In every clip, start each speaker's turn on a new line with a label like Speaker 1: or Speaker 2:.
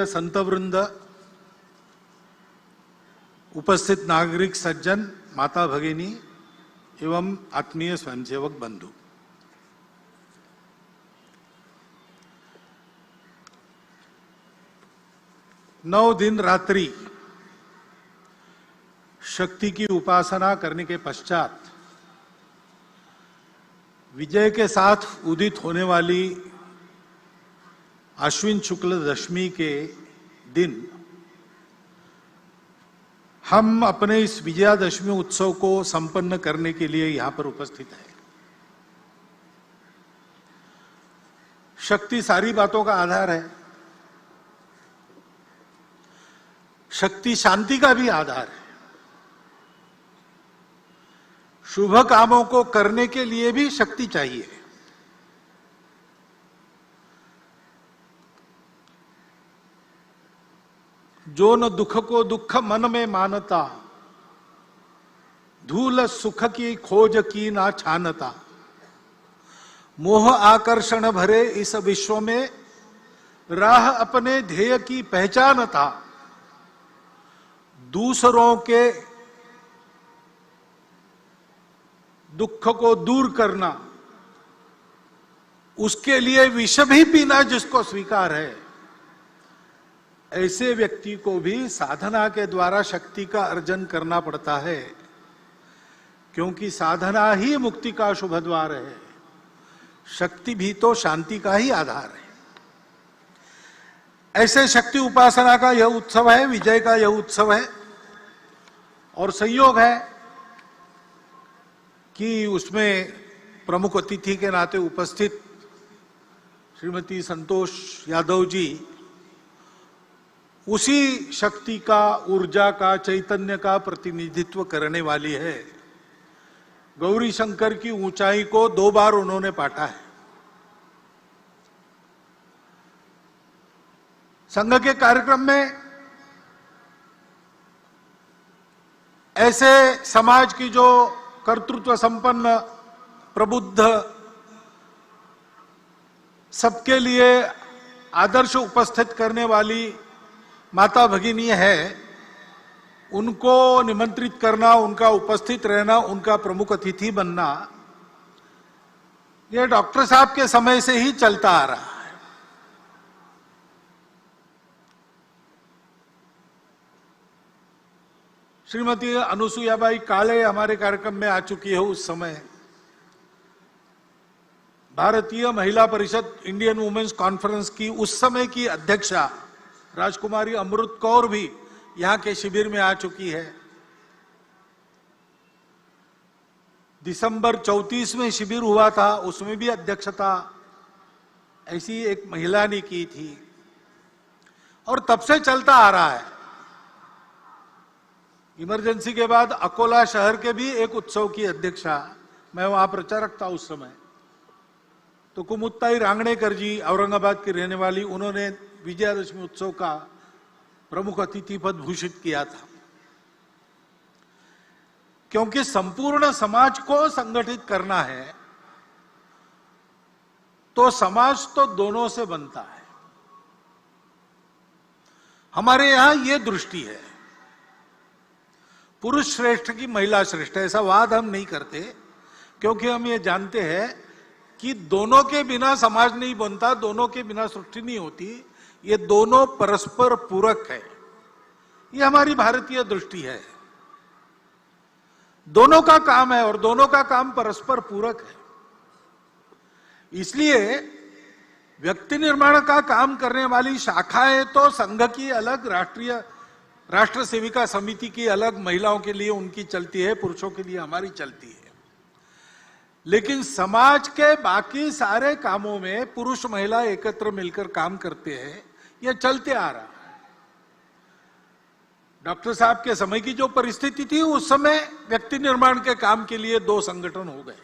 Speaker 1: संतवृंद, उपस्थित नागरिक सज्जन, माता भगिनी एवं आत्मीय स्वयंसेवक बंधु, नौ दिन रात्रि शक्ति की उपासना करने के पश्चात विजय के साथ उदित होने वाली आश्विन शुक्ल दशमी के दिन हम अपने इस विजयादशमी उत्सव को संपन्न करने के लिए यहां पर उपस्थित हैं। शक्ति सारी बातों का आधार है। शक्ति शांति का भी आधार है। शुभ कामों को करने के लिए भी शक्ति चाहिए। जो न दुख को दुख मन में मानता, धूल सुख की खोज की ना छानता, मोह आकर्षण भरे इस विश्व में राह अपने ध्येय की पहचानता, दूसरों के दुख को दूर करना, उसके लिए विष भी पीना जिसको स्वीकार है, ऐसे व्यक्ति को भी साधना के द्वारा शक्ति का अर्जन करना पड़ता है, क्योंकि साधना ही मुक्ति का शुभ द्वार है। शक्ति भी तो शांति का ही आधार है। ऐसे शक्ति उपासना का यह उत्सव है, विजय का यह उत्सव है, और संयोग है कि उसमें प्रमुख अतिथि के नाते उपस्थित श्रीमती संतोष यादव जी उसी शक्ति का, ऊर्जा का, चैतन्य का प्रतिनिधित्व करने वाली है। गौरी शंकर की ऊंचाई को 2 बार उन्होंने पाटा है। संघ के कार्यक्रम में ऐसे समाज की जो कर्तृत्व संपन्न, प्रबुद्ध, सबके लिए आदर्श उपस्थित करने वाली माता भगिनी है, उनको निमंत्रित करना, उनका उपस्थित रहना, उनका प्रमुख अतिथि बनना, यह डॉक्टर साहब के समय से ही चलता आ रहा है। श्रीमती अनुसुयाबाई काले हमारे कार्यक्रम में आ चुकी है। उस समय भारतीय महिला परिषद, इंडियन वुमेन्स कॉन्फ्रेंस की उस समय की अध्यक्षा राजकुमारी अमृत कौर भी यहां के शिविर में आ चुकी है। दिसंबर 34 में शिविर हुआ था, उसमें भी अध्यक्षता ऐसी एक महिला ने की थी, और तब से चलता आ रहा है। इमरजेंसी के बाद अकोला शहर के भी एक उत्सव की अध्यक्षा, मैं वहां प्रचारक था उस समय, तो कुमुत्ताई रांगणेकर जी, औरंगाबाद की रहने वाली, उन्होंने विजयादशमी उत्सव का प्रमुख अतिथि पद भूषित किया था। क्योंकि संपूर्ण समाज को संगठित करना है, तो समाज तो दोनों से बनता है। हमारे यहां यह दृष्टि है, पुरुष श्रेष्ठ की महिला श्रेष्ठ, ऐसा वाद हम नहीं करते, क्योंकि हम ये जानते हैं कि दोनों के बिना समाज नहीं बनता, दोनों के बिना सृष्टि नहीं होती। ये दोनों परस्पर पूरक है। ये हमारी भारतीय दृष्टि है। दोनों का काम है और दोनों का काम परस्पर पूरक है। इसलिए व्यक्ति निर्माण का काम करने वाली शाखाएं तो संघ की अलग, राष्ट्र सेविका समिति की अलग, महिलाओं के लिए उनकी चलती है, पुरुषों के लिए हमारी चलती है। लेकिन समाज के बाकी सारे कामों में पुरुष महिला एकत्र मिलकर काम करते हैं, यह चलते आ रहा है। डॉक्टर साहब के समय की जो परिस्थिति थी, उस समय व्यक्ति निर्माण के काम के लिए 2 संगठन हो गए,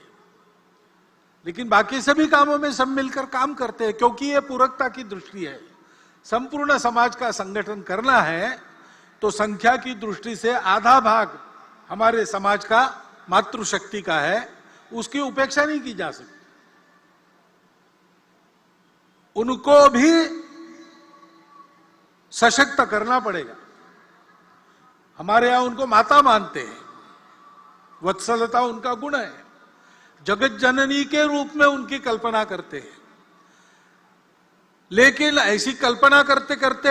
Speaker 1: लेकिन बाकी सभी कामों में सब मिलकर काम करते हैं, क्योंकि यह पूरकता की दृष्टि है। संपूर्ण समाज का संगठन करना है तो संख्या की दृष्टि से आधा भाग हमारे समाज का मातृशक्ति का है, उसकी उपेक्षा नहीं की जा सकती। उनको भी सशक्त करना पड़ेगा। हमारे यहां उनको माता मानते हैं, वत्सलता उनका गुण है, जगत जननी के रूप में उनकी कल्पना करते हैं। लेकिन ऐसी कल्पना करते करते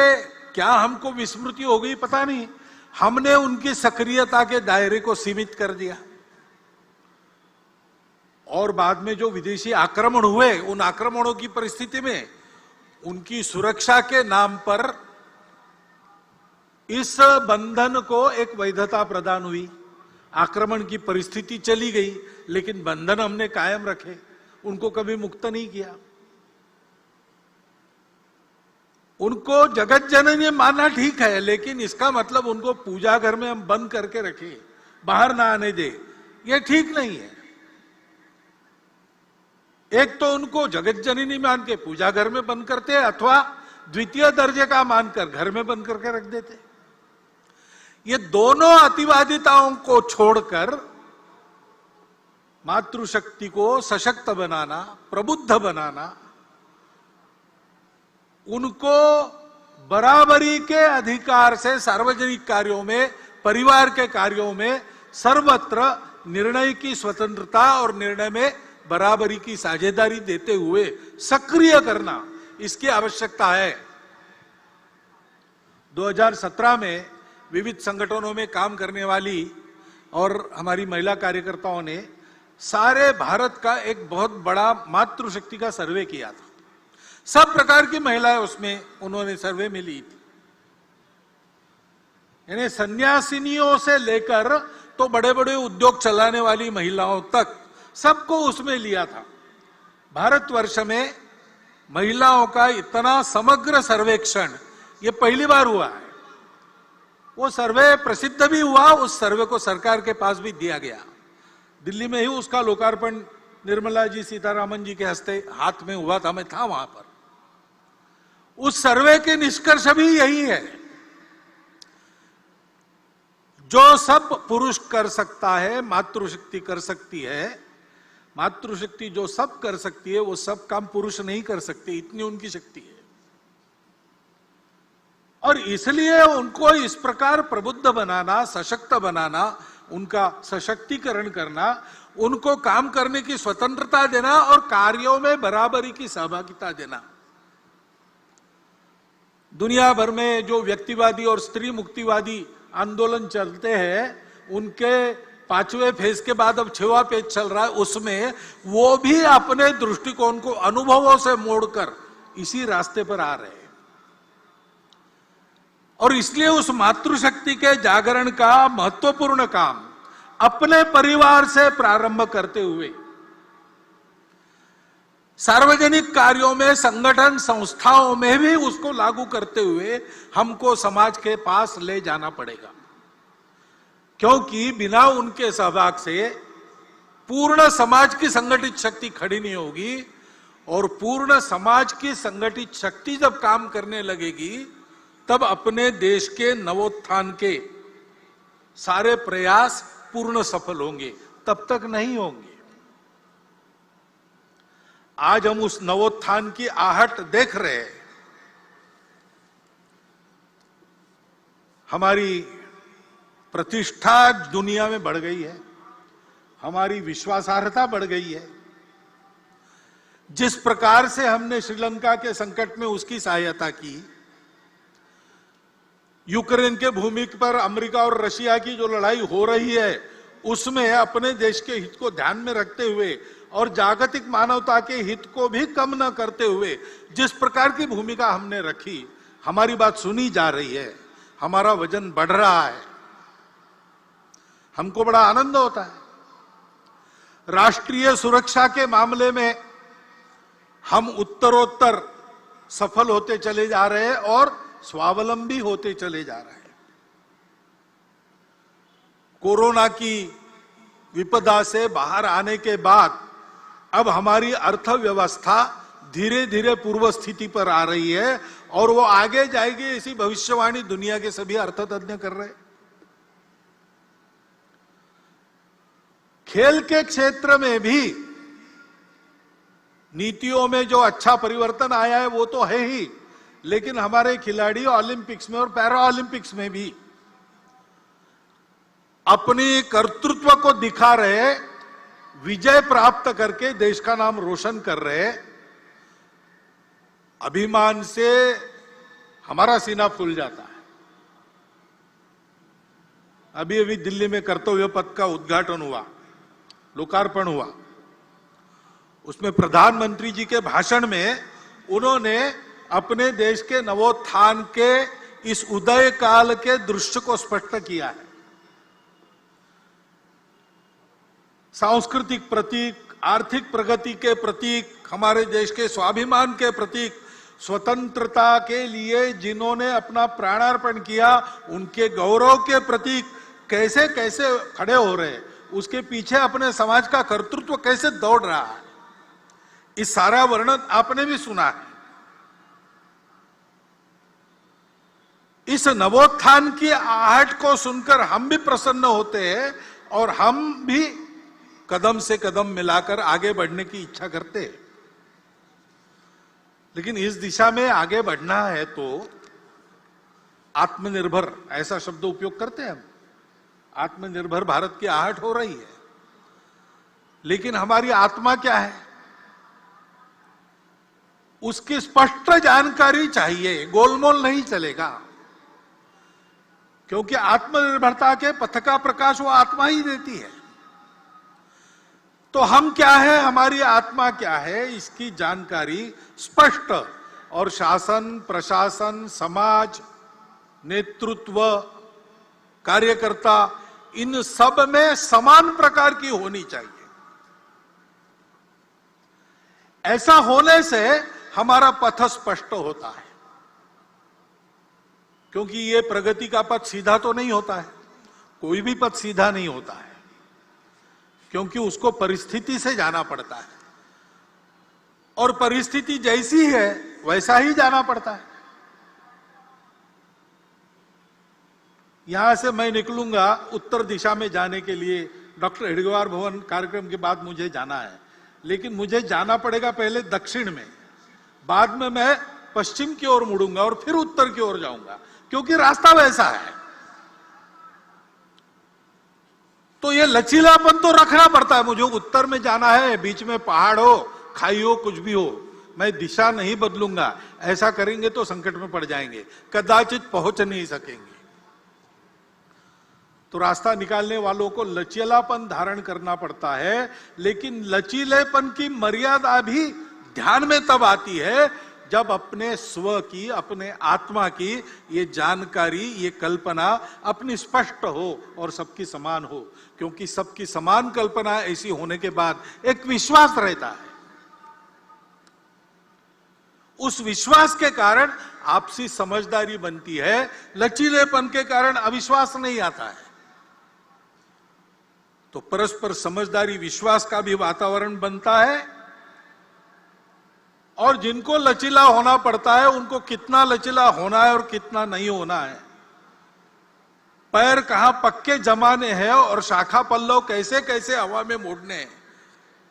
Speaker 1: क्या हमको विस्मृति हो गई पता नहीं, हमने उनकी सक्रियता के दायरे को सीमित कर दिया। और बाद में जो विदेशी आक्रमण हुए, उन आक्रमणों की परिस्थिति में उनकी सुरक्षा के नाम पर इस बंधन को एक वैधता प्रदान हुई। आक्रमण की परिस्थिति चली गई, लेकिन बंधन हमने कायम रखे, उनको कभी मुक्त नहीं किया। उनको जगत जननी मानना ठीक है, लेकिन इसका मतलब उनको पूजा घर में हम बंद करके रखे, बाहर ना आने दे, यह ठीक नहीं है। एक तो उनको जगत जननी मान के पूजा घर में बंद करते, अथवा द्वितीय दर्जे का मानकर घर में बंद करके रख देते। ये दोनों अतिवादिताओं को छोड़कर मातृशक्ति को सशक्त बनाना, प्रबुद्ध बनाना, उनको बराबरी के अधिकार से सार्वजनिक कार्यों में, परिवार के कार्यों में सर्वत्र निर्णय की स्वतंत्रता और निर्णय में बराबरी की साझेदारी देते हुए सक्रिय करना, इसकी आवश्यकता है। 2017 में विविध संगठनों में काम करने वाली और हमारी महिला कार्यकर्ताओं ने सारे भारत का एक बहुत बड़ा मातृशक्ति का सर्वे किया था। सब प्रकार की महिलाएं उसमें उन्होंने सर्वे में ली थी, यानी सन्यासिनियों से लेकर तो बड़े बड़े उद्योग चलाने वाली महिलाओं तक सबको उसमें लिया था। भारतवर्ष में महिलाओं का इतना समग्र सर्वेक्षण ये पहली बार हुआ है। वो सर्वे प्रसिद्ध भी हुआ, उस सर्वे को सरकार के पास भी दिया गया। दिल्ली में ही उसका लोकार्पण निर्मला जी सीतारामन जी के हस्ते हाथ में हुआ था, मैं था वहां पर। उस सर्वे के निष्कर्ष भी यही है, जो सब पुरुष कर सकता है मातृशक्ति कर सकती है। मातृशक्ति जो सब कर सकती है वो सब काम पुरुष नहीं कर सकते, इतनी उनकी शक्ति है। और इसलिए उनको इस प्रकार प्रबुद्ध बनाना, सशक्त बनाना, उनका सशक्तिकरण करना, उनको काम करने की स्वतंत्रता देना और कार्यों में बराबरी की सहभागिता देना। दुनिया भर में जो व्यक्तिवादी और स्त्री मुक्तिवादी आंदोलन चलते हैं, उनके 5वें फेज के बाद अब 6वां फेज चल रहा है, उसमें वो भी अपने दृष्टिकोण को अनुभवों से मोड़कर इसी रास्ते पर आ रहे हैं। और इसलिए उस मातृशक्ति के जागरण का महत्वपूर्ण काम अपने परिवार से प्रारंभ करते हुए सार्वजनिक कार्यों में, संगठन संस्थाओं में भी उसको लागू करते हुए हमको समाज के पास ले जाना पड़ेगा। क्योंकि बिना उनके सहभाग से पूर्ण समाज की संगठित शक्ति खड़ी नहीं होगी, और पूर्ण समाज की संगठित शक्ति जब काम करने लगेगी तब अपने देश के नवोत्थान के सारे प्रयास पूर्ण सफल होंगे, तब तक नहीं होंगे। आज हम उस नवोत्थान की आहट देख रहे हैं। हमारी प्रतिष्ठा दुनिया में बढ़ गई है, हमारी विश्वासार्हता बढ़ गई है। जिस प्रकार से हमने श्रीलंका के संकट में उसकी सहायता की, यूक्रेन के भूमि पर अमेरिका और रशिया की जो लड़ाई हो रही है उसमें अपने देश के हित को ध्यान में रखते हुए और जागतिक मानवता के हित को भी कम न करते हुए जिस प्रकार की भूमिका हमने रखी, हमारी बात सुनी जा रही है, हमारा वजन बढ़ रहा है, हमको बड़ा आनंद होता है। राष्ट्रीय सुरक्षा के मामले में हम उत्तरोत्तर सफल होते चले जा रहे हैं और स्वावलंबी होते चले जा रहे हैं। कोरोना की विपदा से बाहर आने के बाद अब हमारी अर्थव्यवस्था धीरे धीरे पूर्व स्थिति पर आ रही है और वो आगे जाएगी, ऐसी भविष्यवाणी दुनिया के सभी अर्थतज्ञ कर रहे हैं। खेल के क्षेत्र में भी नीतियों में जो अच्छा परिवर्तन आया है वो तो है ही, लेकिन हमारे खिलाड़ी ओलंपिक्स में और पैरा ओलंपिक्स में भी अपनी कर्तृत्व को दिखा रहे, विजय प्राप्त करके देश का नाम रोशन कर रहे। अभिमान से हमारा सीना फूल जाता है। अभी अभी दिल्ली में कर्तव्य पथ का उद्घाटन हुआ, लोकार्पण हुआ। उसमें प्रधानमंत्री जी के भाषण में उन्होंने अपने देश के नवोत्थान के इस उदय काल के दृश्य को स्पष्ट किया है। सांस्कृतिक प्रतीक, आर्थिक प्रगति के प्रतीक, हमारे देश के स्वाभिमान के प्रतीक, स्वतंत्रता के लिए जिन्होंने अपना प्राणार्पण किया, उनके गौरव के प्रतीक कैसे कैसे खड़े हो रहे, उसके पीछे अपने समाज का कर्तृत्व कैसे दौड़ रहा है, इस सारा वर्णन आपने भी सुना है। इस नवोत्थान की आहट को सुनकर हम भी प्रसन्न होते हैं और हम भी कदम से कदम मिलाकर आगे बढ़ने की इच्छा करते हैं। लेकिन इस दिशा में आगे बढ़ना है तो आत्मनिर्भर, ऐसा शब्द उपयोग करते हैं हम। आत्मनिर्भर भारत की आहट हो रही है, लेकिन हमारी आत्मा क्या है, उसकी स्पष्ट जानकारी चाहिए। गोलमोल नहीं चलेगा, क्योंकि आत्मनिर्भरता के पथ का प्रकाश वो आत्मा ही देती है। तो हम क्या है, हमारी आत्मा क्या है, इसकी जानकारी स्पष्ट, और शासन, प्रशासन, समाज, नेतृत्व, कार्यकर्ता, इन सब में समान प्रकार की होनी चाहिए। ऐसा होने से हमारा पथ स्पष्ट होता है, क्योंकि ये प्रगति का पथ सीधा तो नहीं होता है, कोई भी पथ सीधा नहीं होता है, क्योंकि उसको परिस्थिति से जाना पड़ता है, और परिस्थिति जैसी है वैसा ही जाना पड़ता है। यहां से मैं निकलूंगा उत्तर दिशा में जाने के लिए, डॉक्टर हेडगेवार भवन कार्यक्रम के बाद मुझे जाना है, लेकिन मुझे जाना पड़ेगा पहले दक्षिण में, बाद में मैं पश्चिम की ओर मुड़ूंगा और फिर उत्तर की ओर जाऊंगा, क्योंकि रास्ता वैसा है। तो ये लचीलापन तो रखना पड़ता है। मुझे उत्तर में जाना है, बीच में पहाड़ हो, खाई हो, कुछ भी हो, मैं दिशा नहीं बदलूंगा। ऐसा करेंगे तो संकट में पड़ जाएंगे, कदाचित पहुंच नहीं सकेंगे। तो रास्ता निकालने वालों को लचीलापन धारण करना पड़ता है, लेकिन लचीलेपन की मर्यादा भी ध्यान में तब आती है जब अपने स्व की, अपने आत्मा की ये जानकारी, ये कल्पना अपनी स्पष्ट हो और सबकी समान हो। क्योंकि सबकी समान कल्पना ऐसी होने के बाद एक विश्वास रहता है, उस विश्वास के कारण आपसी समझदारी बनती है, लचीलेपन के कारण अविश्वास नहीं आता है। तो परस्पर समझदारी, विश्वास का भी वातावरण बनता है, और जिनको लचीला होना पड़ता है उनको कितना लचीला होना है और कितना नहीं होना है, पैर कहां पक्के जमाने हैं और शाखा पल्लव कैसे कैसे हवा में मोड़ने हैं,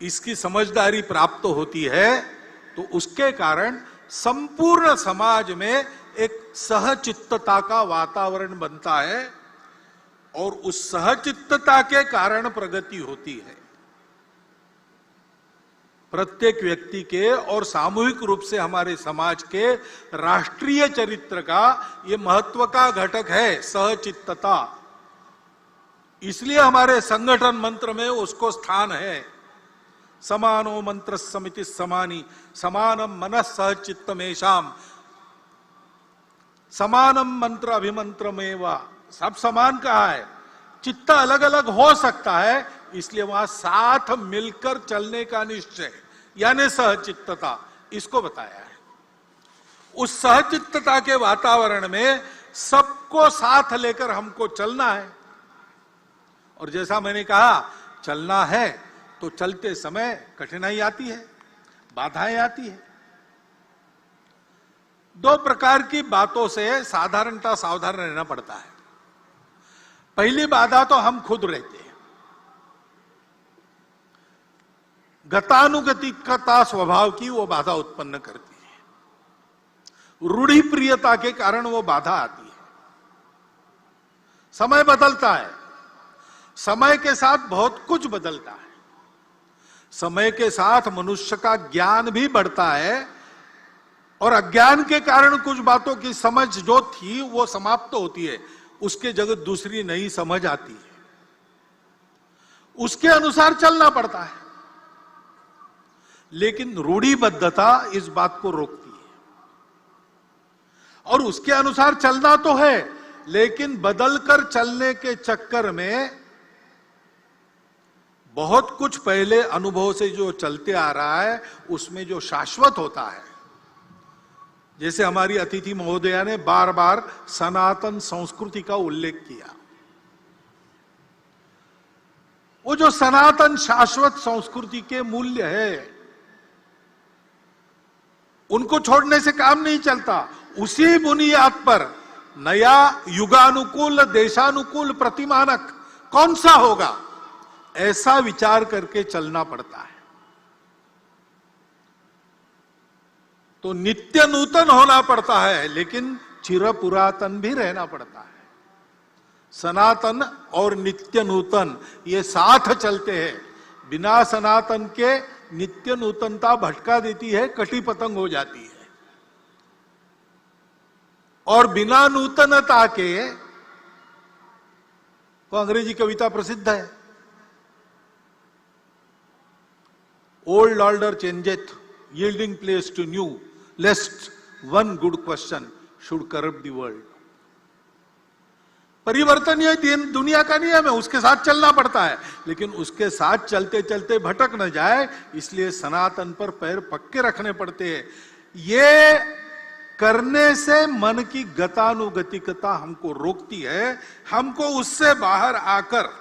Speaker 1: इसकी समझदारी प्राप्त होती है। तो उसके कारण संपूर्ण समाज में एक सहचित्तता का वातावरण बनता है, और उस सहचित्तता के कारण प्रगति होती है। प्रत्येक व्यक्ति के और सामूहिक रूप से हमारे समाज के राष्ट्रीय चरित्र का ये महत्व का घटक है, सहचित्तता। इसलिए हमारे संगठन मंत्र में उसको स्थान है। समानो मंत्र समिति समानी, समानम मनः सहचित्तमेषाम, समानम मंत्र अभिमंत्रमेवा। सब समान कहा है, चित्त अलग अलग हो सकता है, इसलिए वहां साथ मिलकर चलने का निश्चय, यानी सहचित्तता, इसको बताया है। उस सहचित्तता के वातावरण में सबको साथ लेकर हमको चलना है। और जैसा मैंने कहा, चलना है तो चलते समय कठिनाई आती है, बाधाएं आती है। दो प्रकार की बातों से साधारणतः सावधान रहना पड़ता है। पहली बाधा तो हम खुद रहते हैं, गतानुगतिकता स्वभाव की वो बाधा उत्पन्न करती है। रूढ़िप्रियता के कारण वो बाधा आती है। समय बदलता है, समय के साथ बहुत कुछ बदलता है। समय के साथ मनुष्य का ज्ञान भी बढ़ता है और अज्ञान के कारण कुछ बातों की समझ जो थी वो समाप्त होती है, उसके जगह दूसरी नई समझ आती है, उसके अनुसार चलना पड़ता है। लेकिन रूढ़िबद्धता इस बात को रोकती है और उसके अनुसार चलना तो है, लेकिन बदलकर चलने के चक्कर में बहुत कुछ पहले अनुभव से जो चलते आ रहा है उसमें जो शाश्वत होता है, जैसे हमारी अतिथि महोदया ने बार बार सनातन संस्कृति का उल्लेख किया, वो जो सनातन शाश्वत संस्कृति के मूल्य है उनको छोड़ने से काम नहीं चलता। उसी बुनियाद पर नया युगानुकूल देशानुकूल प्रतिमानक कौन सा होगा, ऐसा विचार करके चलना पड़ता है। तो नित्य नूतन होना पड़ता है, लेकिन चिर पुरातन भी रहना पड़ता है। सनातन और नित्य नूतन ये साथ चलते हैं। बिना सनातन के नित्य नूतनता भटका देती है, कटी पतंग हो जाती है। और बिना नूतनता के, तो अंग्रेजी कविता प्रसिद्ध है, old order changeth yielding place to new, lest one good question should corrupt the world. परिवर्तन ये दुनिया का नियम है, उसके साथ चलना पड़ता है, लेकिन उसके साथ चलते चलते भटक न जाए, इसलिए सनातन पर पैर पक्के रखने पड़ते हैं। ये करने से मन की गतानुगतिकता हमको रोकती है। हमको उससे बाहर आकर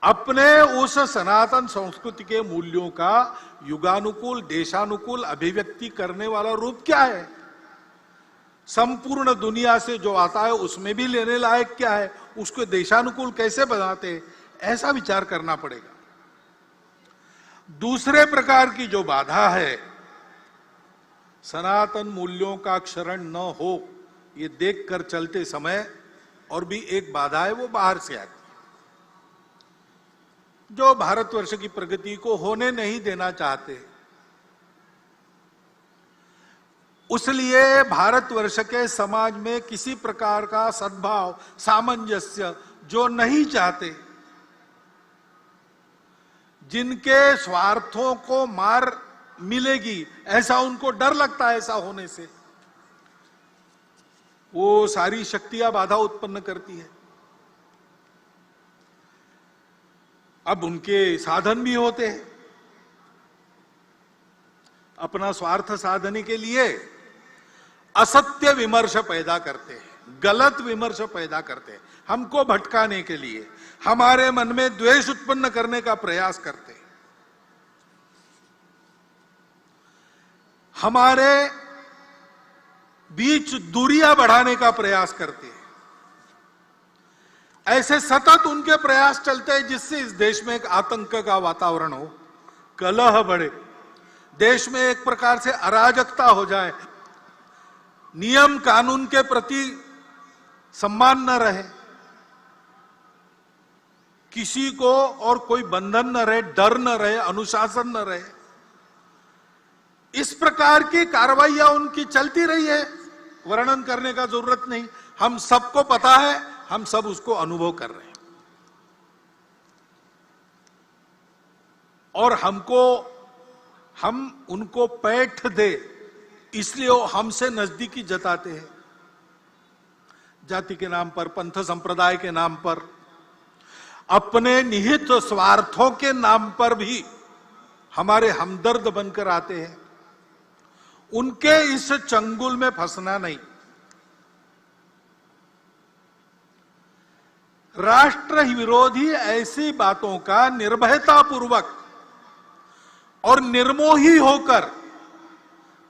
Speaker 1: अपने उस सनातन संस्कृति के मूल्यों का युगानुकूल देशानुकूल अभिव्यक्ति करने वाला रूप क्या है, संपूर्ण दुनिया से जो आता है उसमें भी लेने लायक क्या है, उसको देशानुकूल कैसे बनाते, ऐसा विचार करना पड़ेगा। दूसरे प्रकार की जो बाधा है, सनातन मूल्यों का क्षरण न हो, ये देखकर चलते समय और भी एक बाधा है, वो बाहर से आती है, जो भारतवर्ष की प्रगति को होने नहीं देना चाहते। उसलिए भारतवर्ष के समाज में किसी प्रकार का सद्भाव सामंजस्य जो नहीं चाहते, जिनके स्वार्थों को मार मिलेगी ऐसा उनको डर लगता है, ऐसा होने से वो सारी शक्तियां बाधा उत्पन्न करती है। अब उनके साधन भी होते हैं, अपना स्वार्थ साधने के लिए असत्य विमर्श पैदा करते हैं, गलत विमर्श पैदा करते हैं, हमको भटकाने के लिए, हमारे मन में द्वेष उत्पन्न करने का प्रयास करते हैं, हमारे बीच दूरियां बढ़ाने का प्रयास करते हैं। ऐसे सतत उनके प्रयास चलते हैं जिससे इस देश में एक आतंक का वातावरण हो, कलह बढ़े, देश में एक प्रकार से अराजकता हो जाए, नियम कानून के प्रति सम्मान न रहे, किसी को और कोई बंधन न रहे, डर न रहे, अनुशासन न रहे। इस प्रकार की कार्रवाइयां उनकी चलती रही है, वर्णन करने का जरूरत नहीं, हम सबको पता है, हम सब उसको अनुभव कर रहे हैं। और हम उनको पैठ दे इसलिए वो हमसे नजदीकी जताते हैं, जाति के नाम पर, पंथ संप्रदाय के नाम पर, अपने निहित स्वार्थों के नाम पर भी हमारे हमदर्द बनकर आते हैं। उनके इस चंगुल में फंसना नहीं। राष्ट्र विरोधी ऐसी बातों का निर्भयतापूर्वक और निर्मोही होकर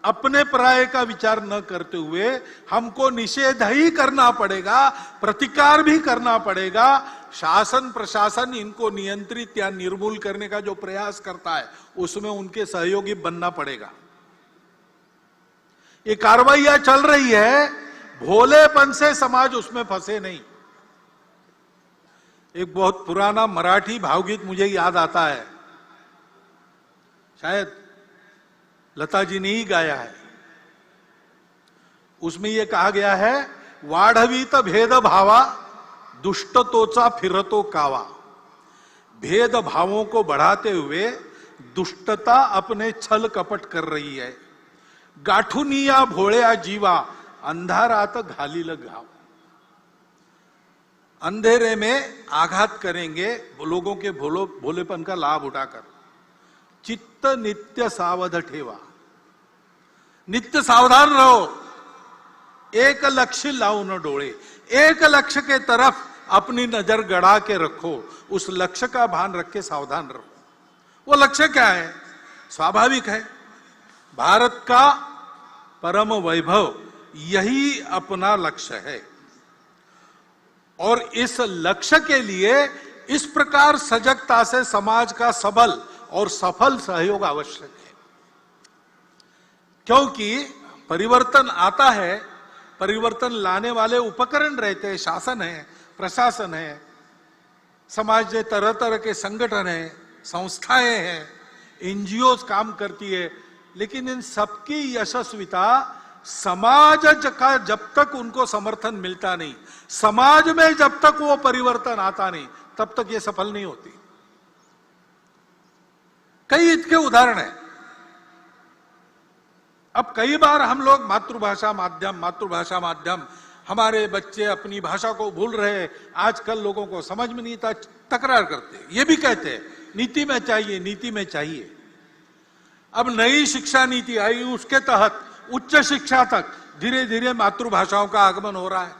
Speaker 1: अपने पराये का विचार न करते हुए हमको निषेध ही करना पड़ेगा, प्रतिकार भी करना पड़ेगा। शासन प्रशासन इनको नियंत्रित या निर्मूल करने का जो प्रयास करता है उसमें उनके सहयोगी बनना पड़ेगा। ये कार्रवाइयां चल रही है, भोलेपन से समाज उसमें फंसे नहीं। एक बहुत पुराना मराठी भावगीत मुझे याद आता है, शायद लता जी ने ही गाया है। उसमें यह कहा गया है, वाढवीत भेद भावा दुष्टतोचा फिरतो कावा। भेद भावों को बढ़ाते हुए दुष्टता अपने छल कपट कर रही है। गाठुनिया भोळ्या जीवा अंधारात घालील घाव। अंधेरे में आघात करेंगे लोगों के भोलेपन का लाभ उठाकर। चित्त नित्य सावध ठेवा, नित्य सावधान रहो। एक लक्ष्य लाओ न डोळे, एक लक्ष्य के तरफ अपनी नजर गड़ा के रखो, उस लक्ष्य का भान रख के सावधान रहो। वो लक्ष्य क्या है? स्वाभाविक है, भारत का परम वैभव यही अपना लक्ष्य है। और इस लक्ष्य के लिए इस प्रकार सजगता से समाज का सबल और सफल सहयोग आवश्यक है। क्योंकि परिवर्तन आता है, परिवर्तन लाने वाले उपकरण रहते हैं, शासन है, प्रशासन है, समाज में तरह तरह के संगठन है, संस्थाएं हैं, एनजीओ काम करती है। लेकिन इन सबकी यशस्विता समाज का जब तक उनको समर्थन मिलता नहीं, समाज में जब तक वो परिवर्तन आता नहीं, तब तक ये सफल नहीं होती। कई इसके उदाहरण हैं। अब कई बार हम लोग मातृभाषा माध्यम, हमारे बच्चे अपनी भाषा को भूल रहे, आजकल लोगों को समझ में नहीं था, तकरार करते, ये भी कहते हैं नीति में चाहिए, नीति में चाहिए। अब नई शिक्षा नीति आई, उसके तहत उच्च शिक्षा तक धीरे धीरे मातृभाषाओं का आगमन हो रहा है।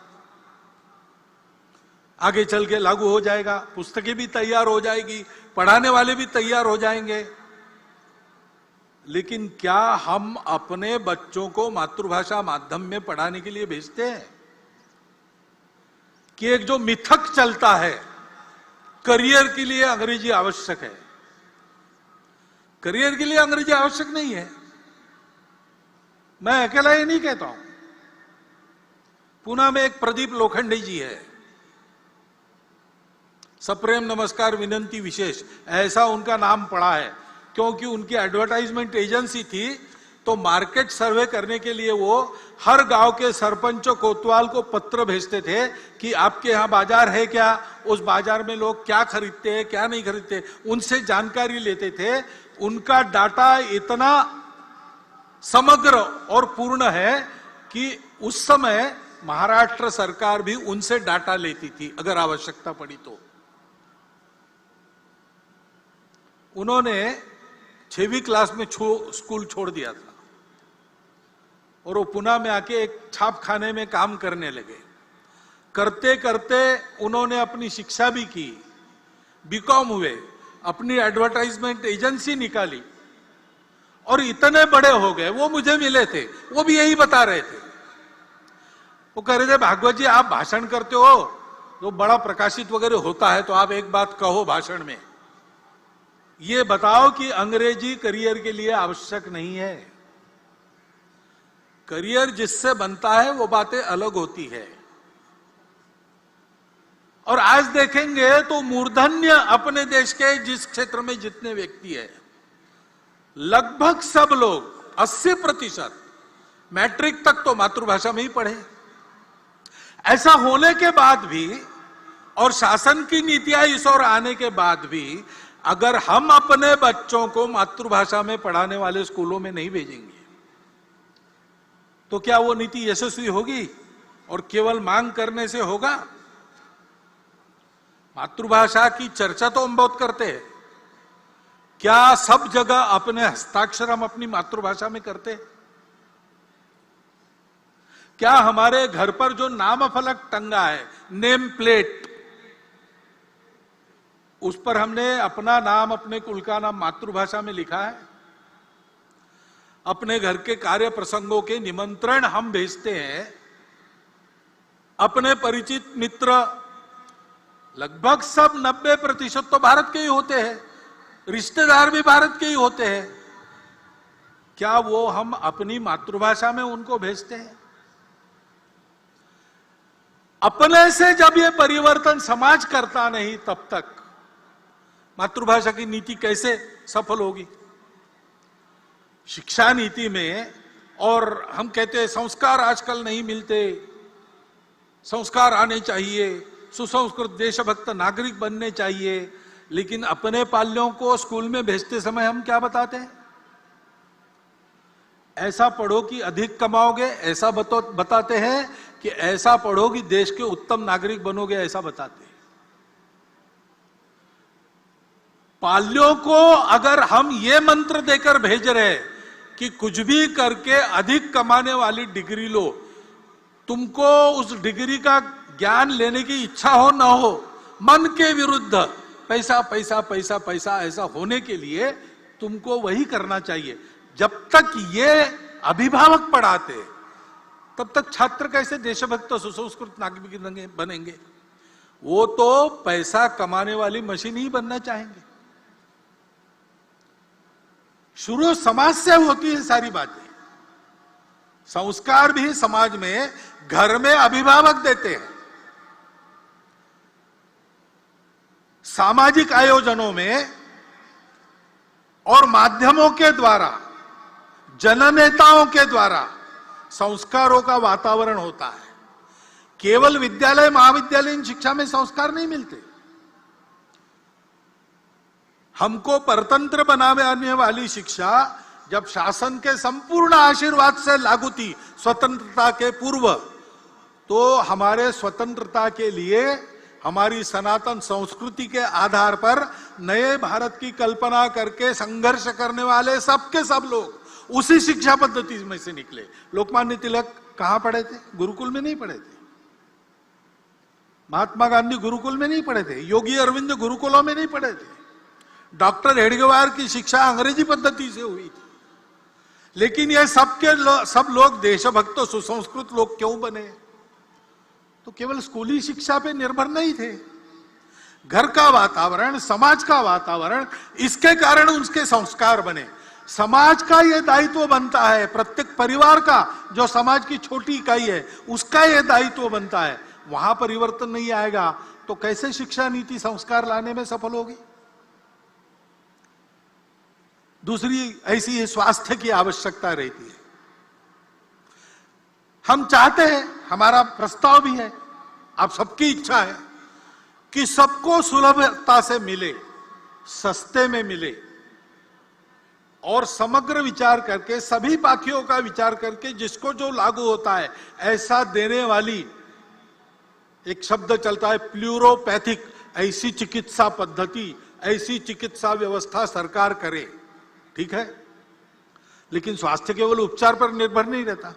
Speaker 1: आगे चल के लागू हो जाएगा, पुस्तकें भी तैयार हो जाएगी, पढ़ाने वाले भी तैयार हो जाएंगे। लेकिन क्या हम अपने बच्चों को मातृभाषा माध्यम में पढ़ाने के लिए भेजते हैं? कि एक जो मिथक चलता है, करियर के लिए अंग्रेजी आवश्यक है। करियर के लिए अंग्रेजी आवश्यक नहीं है। मैं अकेला ये नहीं कहता हूं। पुणे में एक प्रदीप लोखंडे जी है, सप्रेम नमस्कार विनंती विशेष, ऐसा उनका नाम पड़ा है। क्योंकि उनकी एडवर्टाइजमेंट एजेंसी थी, तो मार्केट सर्वे करने के लिए वो हर गांव के सरपंच कोतवाल को पत्र भेजते थे कि आपके यहां बाजार है क्या, उस बाजार में लोग क्या खरीदते हैं क्या नहीं खरीदते, उनसे जानकारी लेते थे। उनका डाटा इतना समग्र और पूर्ण है कि उस समय महाराष्ट्र सरकार भी उनसे डाटा लेती थी अगर आवश्यकता पड़ी तो। उन्होंने 6वीं क्लास में स्कूल छोड़ दिया था और वो पुणे में आके एक छापखाने में काम करने लगे। करते करते उन्होंने अपनी शिक्षा भी की, बीकॉम हुए, अपनी एडवर्टाइजमेंट एजेंसी निकाली और इतने बड़े हो गए। वो मुझे मिले थे, वो भी यही बता रहे थे। वो कह रहे थे, भागवत जी आप भाषण करते हो तो बड़ा प्रकाशित वगैरह होता है, तो आप एक बात कहो भाषण में, ये बताओ कि अंग्रेजी करियर के लिए आवश्यक नहीं है। करियर जिससे बनता है वो बातें अलग होती है। और आज देखेंगे तो मूर्धन्य अपने देश के जिस क्षेत्र में जितने व्यक्ति है, लगभग सब लोग 80% मैट्रिक तक तो मातृभाषा में ही पढ़े। ऐसा होने के बाद भी और शासन की नीतियां इस ओर आने के बाद भी अगर हम अपने बच्चों को मातृभाषा में पढ़ाने वाले स्कूलों में नहीं भेजेंगे तो क्या वो नीति यशस्वी होगी? और केवल मांग करने से होगा? मातृभाषा की चर्चा तो हम बहुत करते हैं, क्या सब जगह अपने हस्ताक्षर हम अपनी मातृभाषा में करते हैं? क्या हमारे घर पर जो नाम फलक टंगा है, नेम प्लेट, उस पर हमने अपना नाम, अपने कुल का नाम मातृभाषा में लिखा है? अपने घर के कार्य प्रसंगों के निमंत्रण हम भेजते हैं, अपने परिचित मित्र लगभग सब 90% तो भारत के ही होते हैं, रिश्तेदार भी भारत के ही होते हैं। क्या वो हम अपनी मातृभाषा में उनको भेजते हैं? अपने से जब ये परिवर्तन समाज करता नहीं, तब तक मातृभाषा की नीति कैसे सफल होगी? शिक्षा नीति में, और हम कहते हैं संस्कार आजकल नहीं मिलते, संस्कार आने चाहिए, सुसंस्कृत देशभक्त नागरिक बनने चाहिए, लेकिन अपने पाल्यों को स्कूल में भेजते समय हम क्या बताते हैं? ऐसा पढ़ो कि अधिक कमाओगे, ऐसा बताते हैं कि ऐसा पढ़ो कि देश के उत्तम नागरिक बनोगे, ऐसा बताते हैं। पाल्यों को अगर हम ये मंत्र देकर भेज रहे हैं कि कुछ भी करके अधिक कमाने वाली डिग्री लो, तुमको उस डिग्री का ज्ञान लेने की इच्छा हो ना हो, मन के विरुद्ध पैसा पैसा पैसा पैसा ऐसा होने के लिए तुमको वही करना चाहिए। जब तक ये अभिभावक पढ़ाते, तब तक छात्र कैसे देशभक्त सुसंस्कृत नागरिक बनेंगे? वो तो पैसा कमाने वाली मशीन ही बनना चाहेंगे। शुरू समाज से होती है सारी बातें। संस्कार भी समाज में, घर में अभिभावक देते हैं, सामाजिक आयोजनों में और माध्यमों के द्वारा, जननेताओं के द्वारा संस्कारों का वातावरण होता है। केवल विद्यालय महाविद्यालयीन शिक्षा में संस्कार नहीं मिलते। हमको परतंत्र बनाने वाली शिक्षा जब शासन के संपूर्ण आशीर्वाद से लागू थी स्वतंत्रता के पूर्व, तो हमारे स्वतंत्रता के लिए हमारी सनातन संस्कृति के आधार पर नए भारत की कल्पना करके संघर्ष करने वाले सबके सब लोग उसी शिक्षा पद्धति में से निकले। लोकमान्य तिलक कहां पढ़े थे? गुरुकुल में नहीं पढ़े थे। महात्मा गांधी गुरुकुल में नहीं पढ़े थे। योगी अरविंद गुरुकुलों में नहीं पढ़े थे। डॉक्टर हेडगेवार की शिक्षा अंग्रेजी पद्धति से हुई थी। लेकिन ये सब लोग देशभक्त सुसंस्कृत लोग क्यों बने? तो केवल स्कूली शिक्षा पे निर्भर नहीं थे। घर का वातावरण, समाज का वातावरण, इसके कारण उनके संस्कार बने। समाज का यह दायित्व बनता है, प्रत्येक परिवार का, जो समाज की छोटी इकाई है, उसका यह दायित्व बनता है। वहां परिवर्तन नहीं आएगा तो कैसे शिक्षा नीति संस्कार लाने में सफल होगी? दूसरी ऐसी स्वास्थ्य की आवश्यकता रहती है। हम चाहते हैं, हमारा प्रस्ताव भी है, आप सबकी इच्छा है कि सबको सुलभता से मिले, सस्ते में मिले, और समग्र विचार करके, सभी पाखियों का विचार करके जिसको जो लागू होता है ऐसा देने वाली, एक शब्द चलता है प्लूरोपैथिक, ऐसी चिकित्सा पद्धति, ऐसी चिकित्सा व्यवस्था सरकार करे। ठीक है, लेकिन स्वास्थ्य केवल उपचार पर निर्भर नहीं रहता।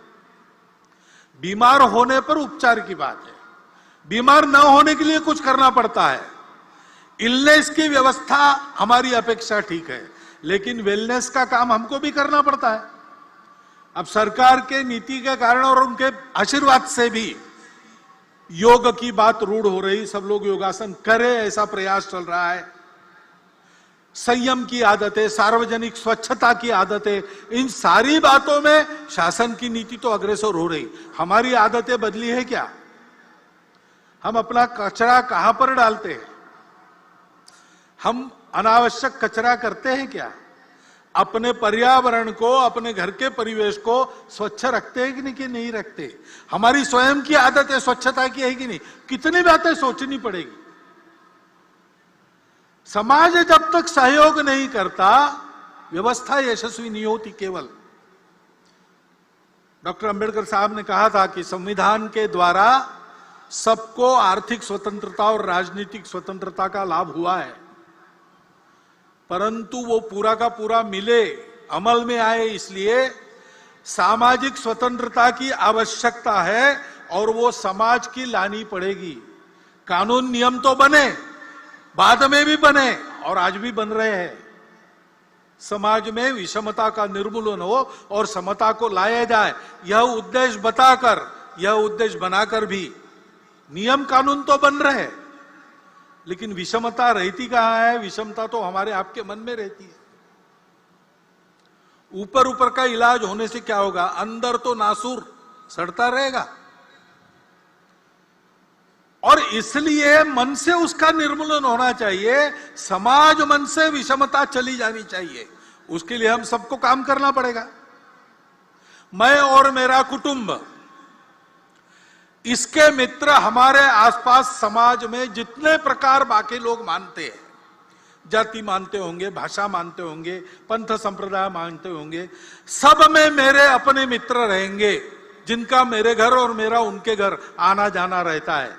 Speaker 1: बीमार होने पर उपचार की बात है, बीमार न होने के लिए कुछ करना पड़ता है। इलनेस की व्यवस्था हमारी अपेक्षा ठीक है, लेकिन वेलनेस का काम हमको भी करना पड़ता है। अब सरकार के नीति के कारण और उनके आशीर्वाद से भी योग की बात रूढ़ हो रही, सब लोग योगासन करें ऐसा प्रयास चल रहा है। संयम की आदतें, सार्वजनिक स्वच्छता की आदतें, इन सारी बातों में शासन की नीति तो अग्रसर हो रही। हमारी आदतें बदली है क्या? हम अपना कचरा कहां पर डालते हैं? हम अनावश्यक कचरा करते हैं क्या? अपने पर्यावरण को, अपने घर के परिवेश को स्वच्छ रखते हैं कि नहीं रखते? हमारी स्वयं की आदतें स्वच्छता की है कि नहीं? कितनी बातें सोचनी पड़ेगी। समाज जब तक सहयोग नहीं करता, व्यवस्था यशस्वी नहीं होती। केवल डॉक्टर अंबेडकर साहब ने कहा था कि संविधान के द्वारा सबको आर्थिक स्वतंत्रता और राजनीतिक स्वतंत्रता का लाभ हुआ है, परंतु वो पूरा का पूरा मिले, अमल में आए, इसलिए सामाजिक स्वतंत्रता की आवश्यकता है और वो समाज की लानी पड़ेगी। कानून नियम तो बने, बाद में भी बने और आज भी बन रहे हैं। समाज में विषमता का निर्मूलन हो और समता को लाया जाए, यह उद्देश्य बताकर, यह उद्देश्य बनाकर भी नियम कानून तो बन रहे हैं, लेकिन विषमता रहती कहां है? विषमता तो हमारे आपके मन में रहती है। ऊपर ऊपर का इलाज होने से क्या होगा, अंदर तो नासूर सड़ता रहेगा। और इसलिए मन से उसका निर्मूलन होना चाहिए, समाज मन से विषमता चली जानी चाहिए। उसके लिए हम सबको काम करना पड़ेगा। मैं और मेरा कुटुंब, इसके मित्र, हमारे आसपास समाज में जितने प्रकार बाकी लोग मानते हैं, जाति मानते होंगे, भाषा मानते होंगे, पंथ संप्रदाय मानते होंगे, सब में मेरे अपने मित्र रहेंगे, जिनका मेरे घर और मेरा उनके घर आना जाना रहता है।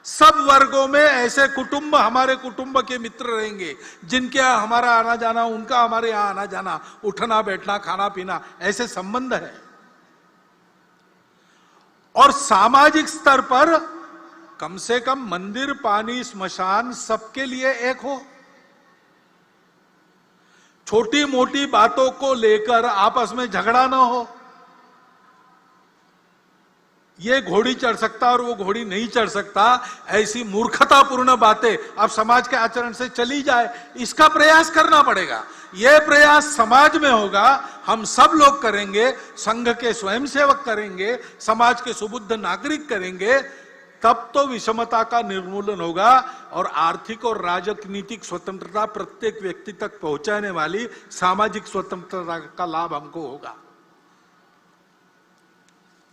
Speaker 1: सब वर्गों में ऐसे कुटुंब हमारे कुटुंब के मित्र रहेंगे, जिनके यहाँ हमारा आना जाना, उनका हमारे यहाँ आना जाना, उठना बैठना, खाना पीना, ऐसे संबंध है। और सामाजिक स्तर पर कम से कम मंदिर, पानी, स्मशान सबके लिए एक हो। छोटी मोटी बातों को लेकर आपस में झगड़ा ना हो। ये घोड़ी चढ़ सकता और वो घोड़ी नहीं चढ़ सकता, ऐसी मूर्खतापूर्ण बातें अब समाज के आचरण से चली जाए, इसका प्रयास करना पड़ेगा। ये प्रयास समाज में होगा, हम सब लोग करेंगे, संघ के स्वयंसेवक करेंगे, समाज के सुबुद्ध नागरिक करेंगे, तब तो विषमता का निर्मूलन होगा और आर्थिक और राजनीतिक स्वतंत्रता प्रत्येक व्यक्ति तक पहुंचाने वाली सामाजिक स्वतंत्रता का लाभ हमको होगा।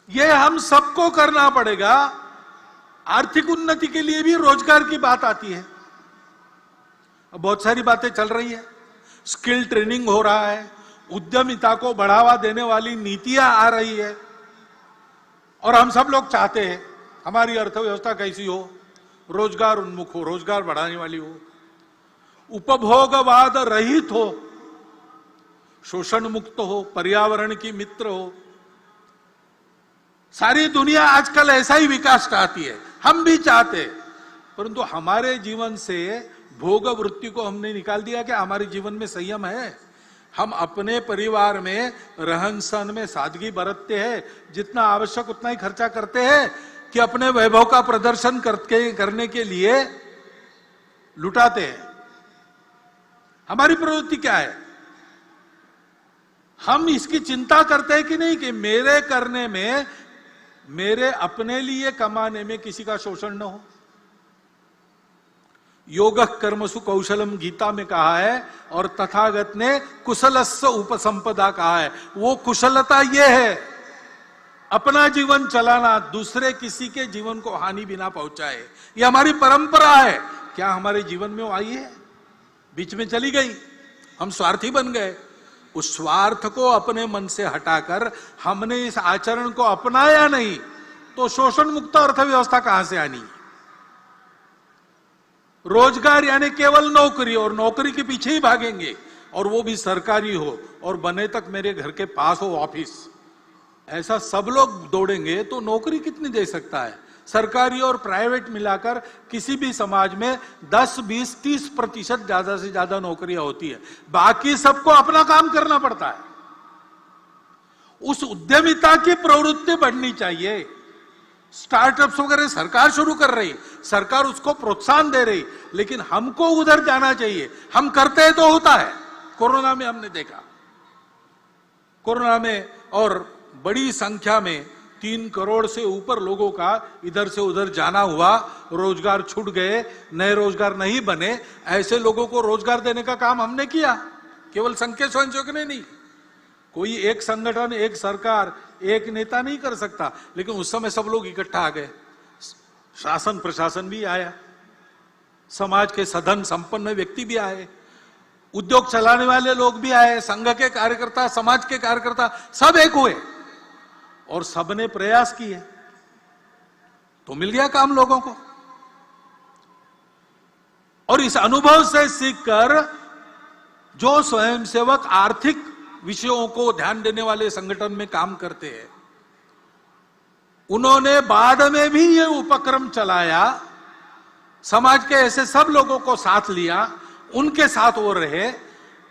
Speaker 1: यह हम सबको करना पड़ेगा। आर्थिक उन्नति के लिए भी रोजगार की बात आती है। बहुत सारी बातें चल रही है, स्किल ट्रेनिंग हो रहा है, उद्यमिता को बढ़ावा देने वाली नीतियां आ रही है, और हम सब लोग चाहते हैं हमारी अर्थव्यवस्था कैसी हो, रोजगार उन्मुख हो, रोजगार बढ़ाने वाली हो, उपभोगवाद रहित हो, शोषण मुक्त हो, पर्यावरण की मित्र हो। सारी दुनिया आजकल ऐसा ही विकास चाहती है, हम भी चाहते हैं, परंतु हमारे जीवन से भोग वृत्ति को हमने निकाल दिया कि हमारे जीवन में संयम है। हम अपने परिवार में रहन सहन में सादगी बरतते हैं, जितना आवश्यक उतना ही खर्चा करते हैं कि अपने वैभव का प्रदर्शन करने के लिए लुटाते हैं। हमारी प्रवृत्ति क्या है? हम इसकी चिंता करते हैं कि नहीं कि मेरे करने में, मेरे अपने लिए कमाने में किसी का शोषण न हो। योगः कर्मसु कौशलम गीता में कहा है, और तथागत ने कुशलस्य उपसंपदा कहा है। वो कुशलता ये है, अपना जीवन चलाना, दूसरे किसी के जीवन को हानि बिना पहुंचाए। ये हमारी परंपरा है। क्या हमारे जीवन में वो आई है? बीच में चली गई, हम स्वार्थी बन गए। उस स्वार्थ को अपने मन से हटाकर हमने इस आचरण को अपनाया नहीं, तो शोषण मुक्त अर्थव्यवस्था कहां से आनी? रोजगार यानी केवल नौकरी, और नौकरी के पीछे ही भागेंगे, और वो भी सरकारी हो, और बने तक मेरे घर के पास हो ऑफिस। ऐसा सब लोग दौड़ेंगे तो नौकरी कितनी दे सकता है? सरकारी और प्राइवेट मिलाकर किसी भी समाज में 10, 20, 30% ज्यादा से ज्यादा नौकरियां होती है। बाकी सबको अपना काम करना पड़ता है। उस उद्यमिता की प्रवृत्ति बढ़नी चाहिए। स्टार्टअप्स वगैरह सरकार शुरू कर रही, सरकार उसको प्रोत्साहन दे रही, लेकिन हमको उधर जाना चाहिए। हम करते हैं तो होता है। कोरोना में हमने देखा, कोरोना में और बड़ी संख्या में 3 करोड़ से ऊपर लोगों का इधर से उधर जाना हुआ, रोजगार छूट गए, नए रोजगार नहीं बने। ऐसे लोगों को रोजगार देने का काम हमने किया, केवल संघ के स्वयंसेवक ने नहीं। कोई एक संगठन, एक सरकार, एक नेता नहीं कर सकता, लेकिन उस समय सब लोग इकट्ठा आ गए। शासन प्रशासन भी आया, समाज के सधन संपन्न व्यक्ति भी आए, उद्योग चलाने वाले लोग भी आए, संघ के कार्यकर्ता, समाज के कार्यकर्ता, सब एक हुए और सबने प्रयास किए, तो मिल गया काम लोगों को। और इस अनुभव से सीखकर जो स्वयंसेवक आर्थिक विषयों को ध्यान देने वाले संगठन में काम करते हैं, उन्होंने बाद में भी ये उपक्रम चलाया, समाज के ऐसे सब लोगों को साथ लिया, उनके साथ वो रहे,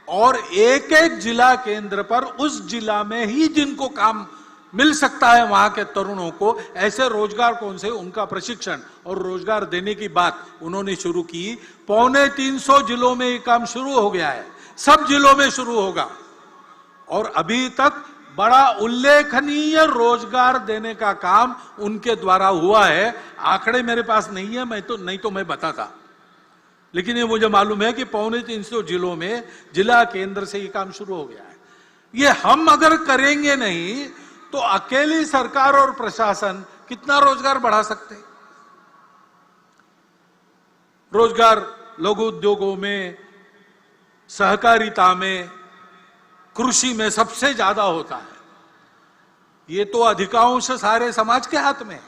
Speaker 1: और एक एक जिला केंद्र पर उस जिला में ही जिनको काम मिल सकता है वहां के तरुणों को ऐसे रोजगार कौन से, उनका प्रशिक्षण और रोजगार देने की बात उन्होंने शुरू की। 250 जिलों में ये काम शुरू हो गया है, सब जिलों में शुरू होगा। और अभी तक बड़ा उल्लेखनीय रोजगार देने का काम उनके द्वारा हुआ है। आंकड़े मेरे पास नहीं है, नहीं तो मैं बताता, लेकिन ये मुझे मालूम है कि 350 जिलों में जिला केंद्र से ये काम शुरू हो गया है। ये हम अगर करेंगे नहीं तो अकेली सरकार और प्रशासन कितना रोजगार बढ़ा सकते? रोजगार लघु उद्योगों में, सहकारिता में, कृषि में सबसे ज्यादा होता है। ये तो अधिकांश सारे समाज के हाथ में है।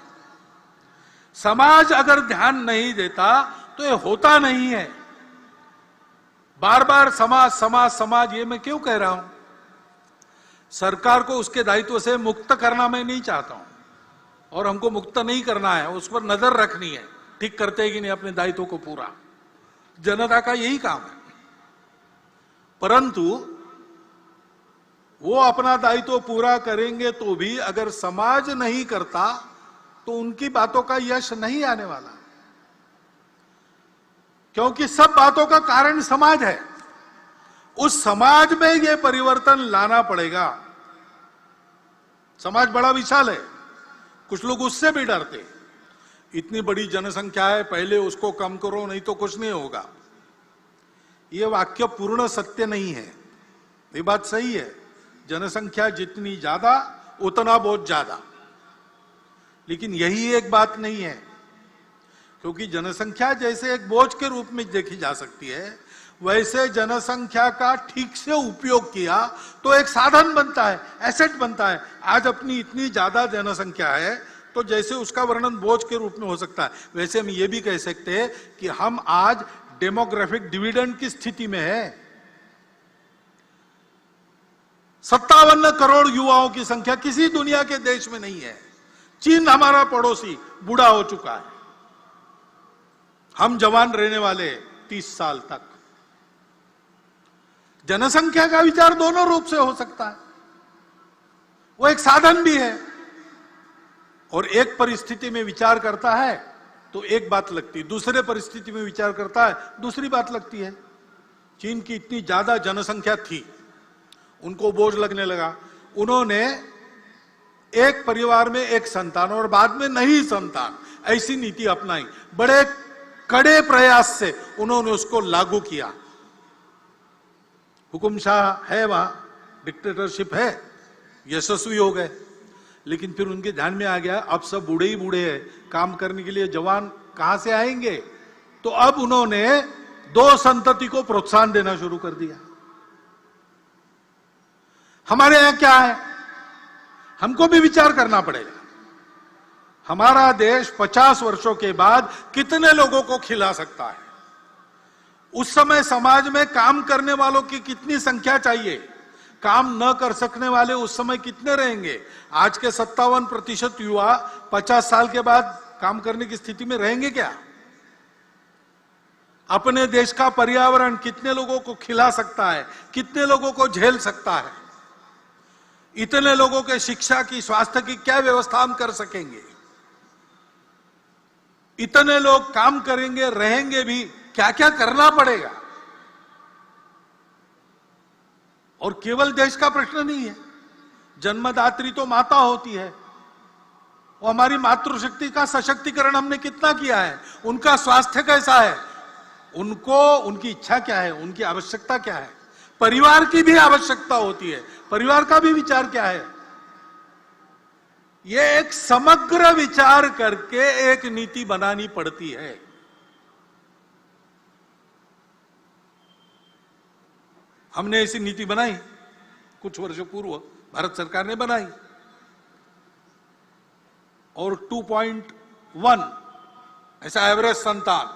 Speaker 1: समाज अगर ध्यान नहीं देता तो ये होता नहीं है। बार बार समाज समाज समाज, ये मैं क्यों कह रहा हूं? सरकार को उसके दायित्व से मुक्त करना मैं नहीं चाहता हूं, और हमको मुक्त नहीं करना है, उस पर नजर रखनी है, ठीक करते हैं कि नहीं अपने दायित्व को पूरा। जनता का यही काम है। परंतु वो अपना दायित्व पूरा करेंगे तो भी अगर समाज नहीं करता तो उनकी बातों का यश नहीं आने वाला, क्योंकि सब बातों का कारण समाज है। उस समाज में ये परिवर्तन लाना पड़ेगा। समाज बड़ा विशाल है, कुछ लोग उससे भी डरते। इतनी बड़ी जनसंख्या है, पहले उसको कम करो नहीं तो कुछ नहीं होगा। ये वाक्य पूर्ण सत्य नहीं है। ये बात सही है, जनसंख्या जितनी ज्यादा उतना बहुत ज्यादा, लेकिन यही एक बात नहीं है, क्योंकि जनसंख्या जैसे एक बोझ के रूप में देखी जा सकती है, वैसे जनसंख्या का ठीक से उपयोग किया तो एक साधन बनता है, एसेट बनता है। आज अपनी इतनी ज्यादा जनसंख्या है तो जैसे उसका वर्णन बोझ के रूप में हो सकता है, वैसे हम ये भी कह सकते हैं कि हम आज डेमोग्राफिक डिविडेंड की स्थिति में है। 57 करोड़ युवाओं की संख्या किसी दुनिया के देश में नहीं है। चीन हमारा पड़ोसी बूढ़ा हो चुका है, हम जवान रहने वाले 30 साल तक। जनसंख्या का विचार दोनों रूप से हो सकता है, वो एक साधन भी है, और एक परिस्थिति में विचार करता है तो एक बात लगती है, दूसरे परिस्थिति में विचार करता है दूसरी बात लगती है। चीन की इतनी ज्यादा जनसंख्या थी, उनको बोझ लगने लगा। उन्होंने एक परिवार में एक संतान और बाद में नहीं संतान, ऐसी नीति अपनाई। बड़े कड़े प्रयास से उन्होंने उसको लागू किया। हुकुमशाह है वहां, डिक्टेटरशिप है, यशस्वी हो गए। लेकिन फिर उनके ध्यान में आ गया अब सब बूढ़े ही बूढ़े हैं, काम करने के लिए जवान कहां से आएंगे? तो अब उन्होंने 2 संतति को प्रोत्साहन देना शुरू कर दिया। हमारे यहां क्या है, हमको भी विचार करना पड़ेगा। हमारा देश 50 वर्षों के बाद कितने लोगों को खिला सकता है? उस समय समाज में काम करने वालों की कितनी संख्या चाहिए? काम न कर सकने वाले उस समय कितने रहेंगे? आज के 57% युवा 50 साल के बाद काम करने की स्थिति में रहेंगे क्या? अपने देश का पर्यावरण कितने लोगों को खिला सकता है, कितने लोगों को झेल सकता है? इतने लोगों के शिक्षा की, स्वास्थ्य की क्या व्यवस्था हम कर सकेंगे? इतने लोग काम करेंगे, रहेंगे भी, क्या क्या करना पड़ेगा? और केवल देश का प्रश्न नहीं है। जन्मदात्री तो माता होती है, वो हमारी मातृशक्ति का सशक्तिकरण हमने कितना किया है? उनका स्वास्थ्य कैसा है? उनको, उनकी इच्छा क्या है, उनकी आवश्यकता क्या है? परिवार की भी आवश्यकता होती है, परिवार का भी विचार क्या है? ये एक समग्र विचार करके एक नीति बनानी पड़ती है। हमने ऐसी नीति बनाई कुछ वर्षों पूर्व, भारत सरकार ने बनाई, और 2.1 ऐसा एवरेज संतान,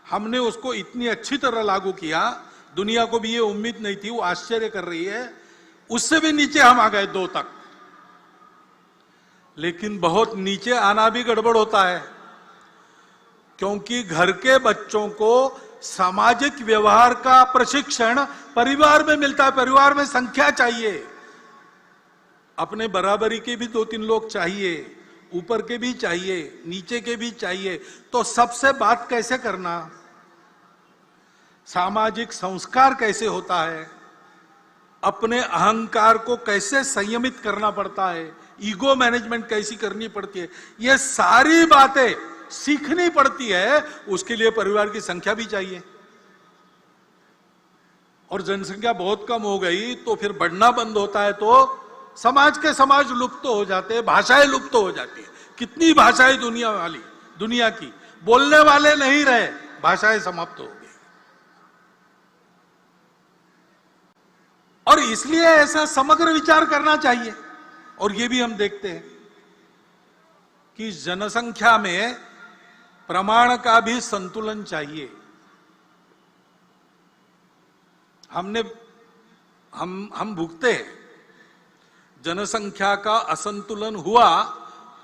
Speaker 1: हमने उसको इतनी अच्छी तरह लागू किया, दुनिया को भी ये उम्मीद नहीं थी, वो आश्चर्य कर रही है। उससे भी नीचे हम आ गए 2 तक। लेकिन बहुत नीचे आना भी गड़बड़ होता है, क्योंकि घर के बच्चों को सामाजिक व्यवहार का प्रशिक्षण परिवार में मिलता है। परिवार में संख्या चाहिए, अपने बराबरी के भी 2-3 लोग चाहिए, ऊपर के भी चाहिए, नीचे के भी चाहिए। तो सबसे बात कैसे करना, सामाजिक संस्कार कैसे होता है, अपने अहंकार को कैसे संयमित करना पड़ता है, ईगो मैनेजमेंट कैसी करनी पड़ती है, ये सारी बातें सीखनी पड़ती है। उसके लिए परिवार की संख्या भी चाहिए, और जनसंख्या बहुत कम हो गई तो फिर बढ़ना बंद होता है, तो समाज के समाज लुप्त हो जाते हैं, भाषाएं लुप्त हो जाती है। कितनी भाषाएं दुनिया की बोलने वाले नहीं रहे, भाषाएं समाप्त हो गई। और इसलिए ऐसा समग्र विचार करना चाहिए। और ये भी हम देखते हैं कि जनसंख्या में प्रमाण का भी संतुलन चाहिए। हम भुगते हैं, जनसंख्या का असंतुलन हुआ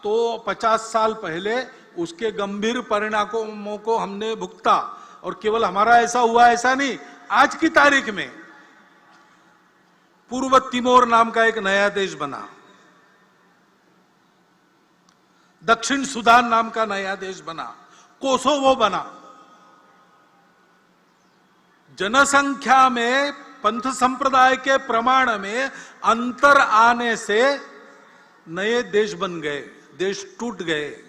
Speaker 1: तो 50 साल पहले उसके गंभीर परिणामों को हमने भुगता। और केवल हमारा ऐसा हुआ ऐसा नहीं, आज की तारीख में पूर्व तिमोर नाम का एक नया देश बना, दक्षिण सूडान नाम का नया देश बना, कोसोवो बना। जनसंख्या में पंथ संप्रदाय के प्रमाण में अंतर आने से नए देश बन गए, देश टूट गए।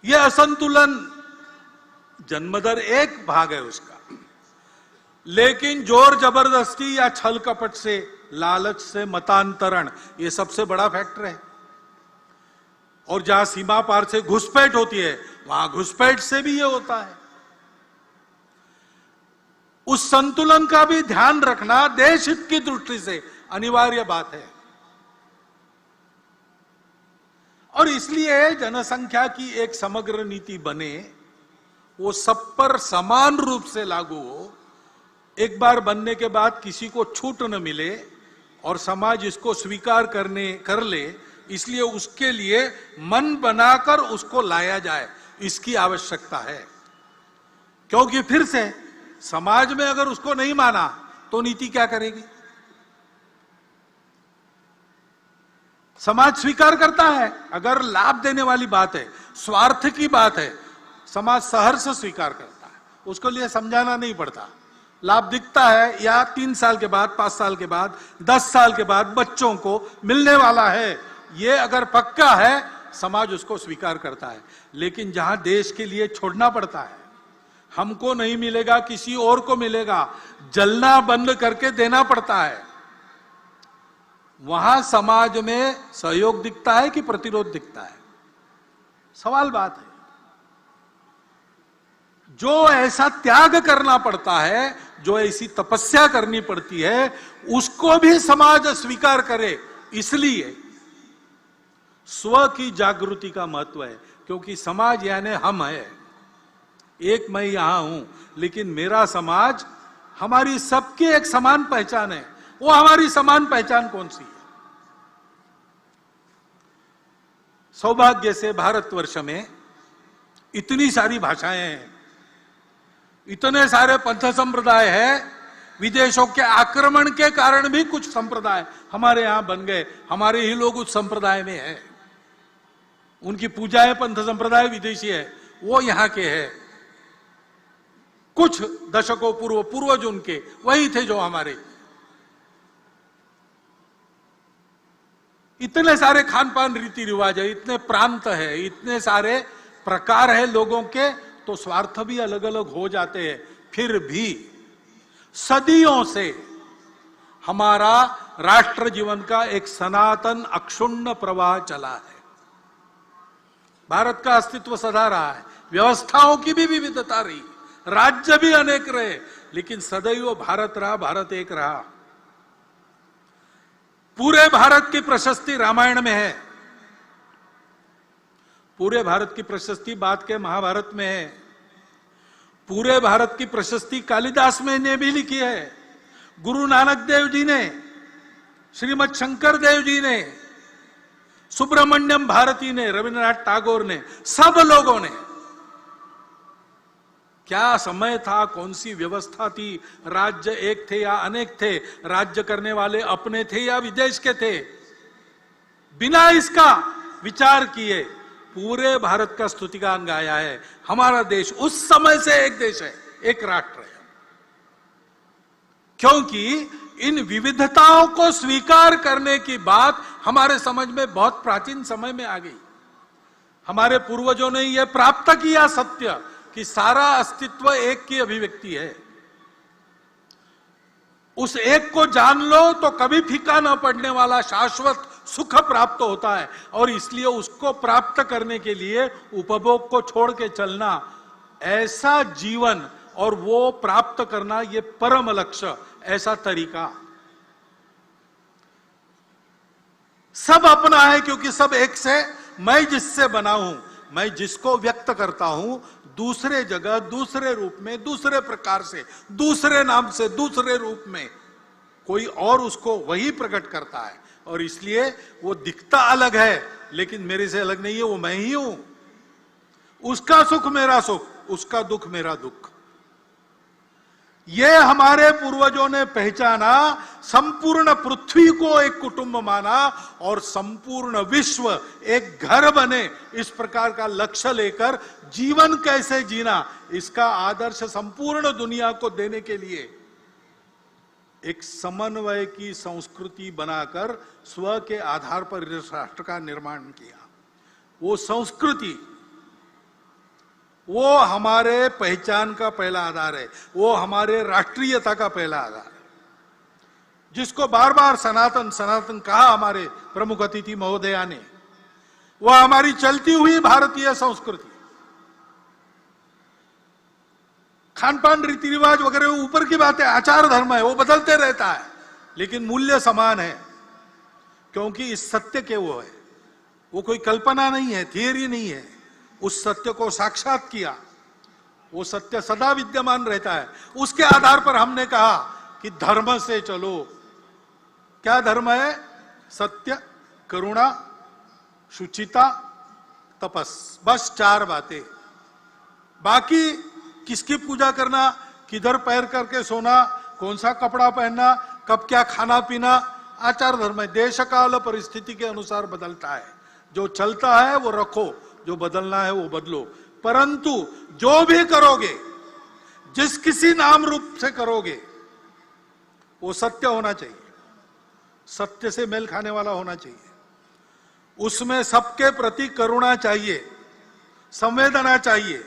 Speaker 1: यह असंतुलन जन्मदर एक भाग है उसका, लेकिन जोर जबरदस्ती या छल कपट से, लालच से मतांतरण, यह सबसे बड़ा फैक्टर है। और जहां सीमा पार से घुसपैठ होती है, वहां घुसपैठ से भी यह होता है। उस संतुलन का भी ध्यान रखना देश हित की दृष्टि से अनिवार्य बात है। और इसलिए जनसंख्या की एक समग्र नीति बने, वो सब पर समान रूप से लागू हो, एक बार बनने के बाद किसी को छूट न मिले और समाज इसको स्वीकार कर ले, इसलिए उसके लिए मन बनाकर उसको लाया जाए, इसकी आवश्यकता है। क्योंकि फिर से समाज में अगर उसको नहीं माना तो नीति क्या करेगी? समाज स्वीकार करता है, अगर लाभ देने वाली बात है, स्वार्थ की बात है, समाज सहर्ष स्वीकार करता है, उसको लिए समझाना नहीं पड़ता। लाभ दिखता है या 3 साल के बाद, 5 साल के बाद, 10 साल के बाद बच्चों को मिलने वाला है, ये अगर पक्का है, समाज उसको स्वीकार करता है। लेकिन जहां देश के लिए छोड़ना पड़ता है, हमको नहीं मिलेगा किसी और को मिलेगा, जलना बंद करके देना पड़ता है, वहां समाज में सहयोग दिखता है कि प्रतिरोध दिखता है? सवाल बात है। जो ऐसा त्याग करना पड़ता है, जो ऐसी तपस्या करनी पड़ती है, उसको भी समाज स्वीकार करे। इसलिए स्व की जागृति का महत्व है, क्योंकि समाज यानी हम है। एक मैं यहां हूं, लेकिन मेरा समाज, हमारी सबकी एक समान पहचान है। वो हमारी समान पहचान कौन सी है? सौभाग्य से भारतवर्ष में इतनी सारी भाषाएं हैं, इतने सारे पंथ संप्रदाय है। विदेशों के आक्रमण के कारण भी कुछ संप्रदाय हमारे यहां बन गए, हमारे ही लोग उस संप्रदाय में है। उनकी पूजाएं पंथ संप्रदाय विदेशी है, वो यहां के है। कुछ दशकों पूर्वज उनके वही थे जो हमारे। इतने सारे खान पान रीति रिवाज है, इतने प्रांत है, इतने सारे प्रकार है लोगों के, तो स्वार्थ भी अलग अलग हो जाते हैं। फिर भी सदियों से हमारा राष्ट्र जीवन का एक सनातन अक्षुण्ण प्रवाह चला है। भारत का अस्तित्व सदा रहा है, व्यवस्थाओं की भी विविधता रही, राज्य भी अनेक रहे, लेकिन सदैव भारत रहा, भारत एक रहा। पूरे भारत की प्रशस्ति रामायण में है, पूरे भारत की प्रशस्ति बाद के महाभारत में है, पूरे भारत की प्रशस्ति कालिदास में ने भी लिखी है, गुरु नानक देव जी ने, श्रीमद शंकर देव जी ने, सुब्रमण्यम भारती ने, रविन्द्रनाथ टैगोर ने, सब लोगों ने। क्या समय था, कौन सी व्यवस्था थी, राज्य एक थे या अनेक थे, राज्य करने वाले अपने थे या विदेश के थे, बिना इसका विचार किए पूरे भारत का स्तुतिगान गाया है। हमारा देश उस समय से एक देश है, एक राष्ट्र है। क्योंकि इन विविधताओं को स्वीकार करने की बात हमारे समझ में बहुत प्राचीन समय में आ गई। हमारे पूर्वजों ने यह प्राप्त किया सत्य कि सारा अस्तित्व एक की अभिव्यक्ति है। उस एक को जान लो तो कभी फीका न पड़ने वाला शाश्वत सुख प्राप्त होता है, और इसलिए उसको प्राप्त करने के लिए उपभोग को छोड़ के चलना, ऐसा जीवन और वो प्राप्त करना, ये परम लक्ष्य, ऐसा तरीका सब अपना है। क्योंकि सब एक से, मैं जिससे बना हूं, मैं जिसको व्यक्त करता हूं दूसरे जगह, दूसरे रूप में, दूसरे प्रकार से, दूसरे नाम से, दूसरे रूप में, कोई और उसको वही प्रकट करता है। और इसलिए वो दिखता अलग है लेकिन मेरे से अलग नहीं है, वो मैं ही हूं। उसका सुख मेरा सुख, उसका दुख मेरा दुख। ये हमारे पूर्वजों ने पहचाना, संपूर्ण पृथ्वी को एक कुटुंब माना और संपूर्ण विश्व एक घर बने, इस प्रकार का लक्ष्य लेकर जीवन कैसे जीना, इसका आदर्श संपूर्ण दुनिया को देने के लिए एक समन्वय की संस्कृति बनाकर स्व के आधार पर इस राष्ट्र का निर्माण किया। वो संस्कृति, वो हमारे पहचान का पहला आधार है, वो हमारे राष्ट्रीयता का पहला आधार है, जिसको बार बार सनातन सनातन कहा हमारे प्रमुख अतिथि महोदया ने। वह हमारी चलती हुई भारतीय संस्कृति, खान पान, रीति रिवाज वगैरह ऊपर की बात है, आचार धर्म है, वो बदलते रहता है, लेकिन मूल्य समान है। क्योंकि इस सत्य के वो है, वो कोई कल्पना नहीं है, थियरी नहीं है, उस सत्य को साक्षात किया, वो सत्य सदा विद्यमान रहता है। उसके आधार पर हमने कहा कि धर्म से चलो। क्या धर्म है? सत्य, करुणा, शुचिता, तपस, बस 4 बातें। बाकी किसकी पूजा करना, किधर पैर करके सोना, कौन सा कपड़ा पहनना, कब क्या खाना पीना, आचार धर्म है। देश काल परिस्थिति के अनुसार बदलता है। जो चलता है वो रखो, जो बदलना है वो बदलो। परंतु जो भी करोगे, जिस किसी नाम रूप से करोगे, वो सत्य होना चाहिए, सत्य से मेल खाने वाला होना चाहिए। उसमें सबके प्रति करुणा चाहिए, संवेदना चाहिए।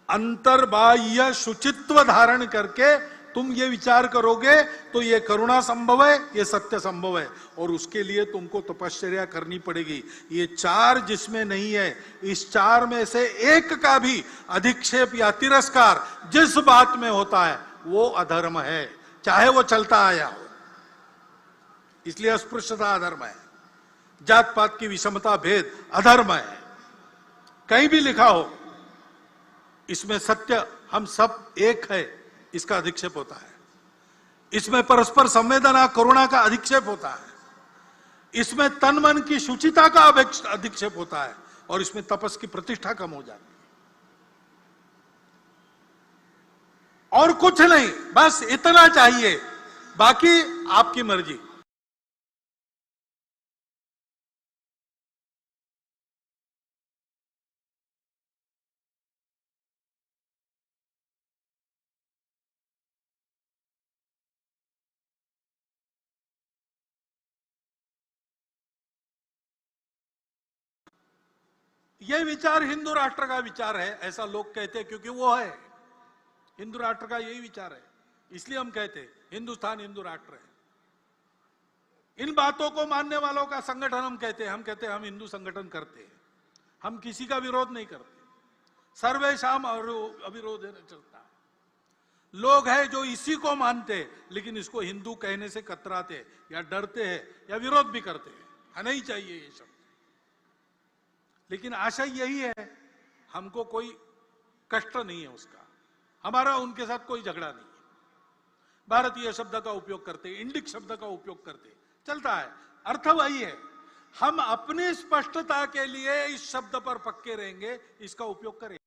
Speaker 1: अंतर्बाह्य शुचित्व धारण करके तुम ये विचार करोगे तो ये करुणा संभव है, ये सत्य संभव है। और उसके लिए तुमको तपश्चर्या करनी पड़ेगी। ये 4 जिसमें नहीं है, इस 4 में से एक का भी अधिक्षेप या तिरस्कार जिस बात में होता है वो अधर्म है, चाहे वो चलता आया हो। इसलिए अस्पृश्यता अधर्म है, जात पात की विषमता, भेद अधर्म है। कहीं भी लिखा हो इसमें सत्य, हम सब एक है, इसका अधिक्षेप होता है। इसमें परस्पर संवेदना, करुणा का अधिक्षेप होता है। इसमें तन मन की शुचिता का अधिक्षेप होता है। और इसमें तपस की प्रतिष्ठा कम हो जाती है। और कुछ नहीं, बस इतना चाहिए, बाकी आपकी मर्जी। यह विचार हिंदू राष्ट्र का विचार है, ऐसा लोग कहते हैं, क्योंकि वो है हिंदू राष्ट्र का यही विचार है। इसलिए हम कहते हैं हिंदुस्तान हिंदू राष्ट्र है। इन बातों को मानने वालों का संगठन हम कहते हैं। हम हिंदू संगठन करते हैं, हम किसी का विरोध नहीं करते, सर्वेशाम अविरोध चलता है। लोग हैं जो इसी को मानते लेकिन इसको हिंदू कहने से कतराते या डरते हैं या विरोध भी करते हैं, नहीं चाहिए ये शब्द। लेकिन आशय यही है, हमको कोई कष्ट नहीं है उसका, हमारा उनके साथ कोई झगड़ा नहीं है। भारतीय शब्द का उपयोग करते, इंडिक शब्द का उपयोग करते, चलता है, अर्थ वही है। हम अपनी स्पष्टता के लिए इस शब्द पर पक्के रहेंगे, इसका उपयोग करें।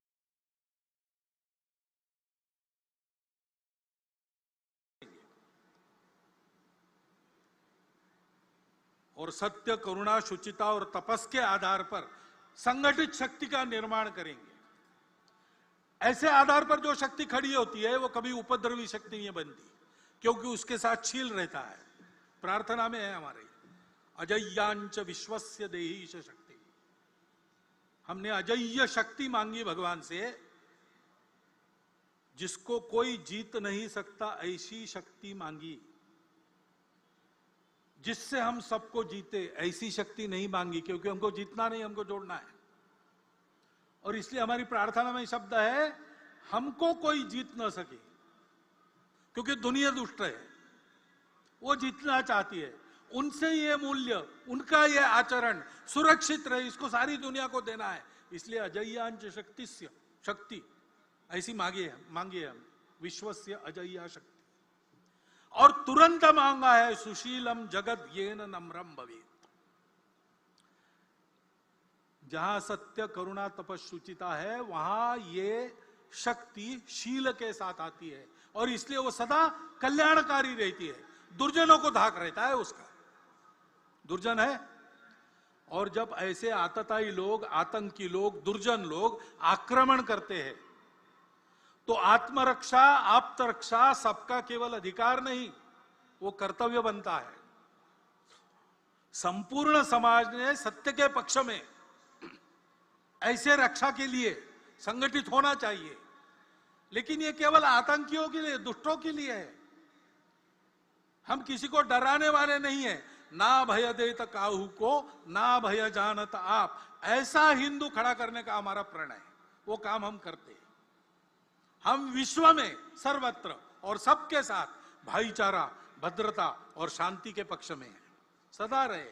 Speaker 1: और सत्य, करुणा, शुचिता और तपस के आधार पर संगठित शक्ति का निर्माण करेंगे। ऐसे आधार पर जो शक्ति खड़ी होती है वो कभी उपद्रवी शक्ति नहीं बनती, क्योंकि उसके साथ शील रहता है। प्रार्थना में है हमारे, अजय्यांच विश्वस्य देहीश शक्ति। हमने अजय्य शक्ति मांगी भगवान से, जिसको कोई जीत नहीं सकता ऐसी शक्ति मांगी, जिससे हम सबको जीते ऐसी शक्ति नहीं मांगी, क्योंकि हमको जीतना नहीं, हमको जोड़ना है। और इसलिए हमारी प्रार्थना में शब्द है, हमको कोई जीत ना सके, क्योंकि दुनिया दुष्ट है, वो जीतना चाहती है। उनसे ये मूल्य, उनका ये आचरण सुरक्षित रहे, इसको सारी दुनिया को देना है। इसलिए अजय्यांच शक्तिस्य शक्ति ऐसी मांगिए हम, विश्वस्य अजय्या शक्ति। और तुरंत मांगा है, सुशीलम जगत येन नम्रम भवेत्। जहां सत्य करुणा तपस्सुचिता है, वहां ये शक्ति शील के साथ आती है, और इसलिए वो सदा कल्याणकारी रहती है। दुर्जनों को धाक रहता है उसका, दुर्जन है। और जब ऐसे आतताई लोग, आतंकी लोग, दुर्जन लोग आक्रमण करते हैं, तो आत्मरक्षा, आप्तरक्षा सबका केवल अधिकार नहीं, वो कर्तव्य बनता है। संपूर्ण समाज ने सत्य के पक्ष में ऐसे रक्षा के लिए संगठित होना चाहिए। लेकिन ये केवल आतंकियों के लिए, दुष्टों के लिए है। हम किसी को डराने वाले नहीं है। ना भय देत काहू को, ना भय जानत आप, ऐसा हिंदू खड़ा करने का हमारा प्रण है। वो काम हम करते हैं। हम विश्व में सर्वत्र और सबके साथ भाईचारा, भद्रता और शांति के पक्ष में हैं, सदा रहे।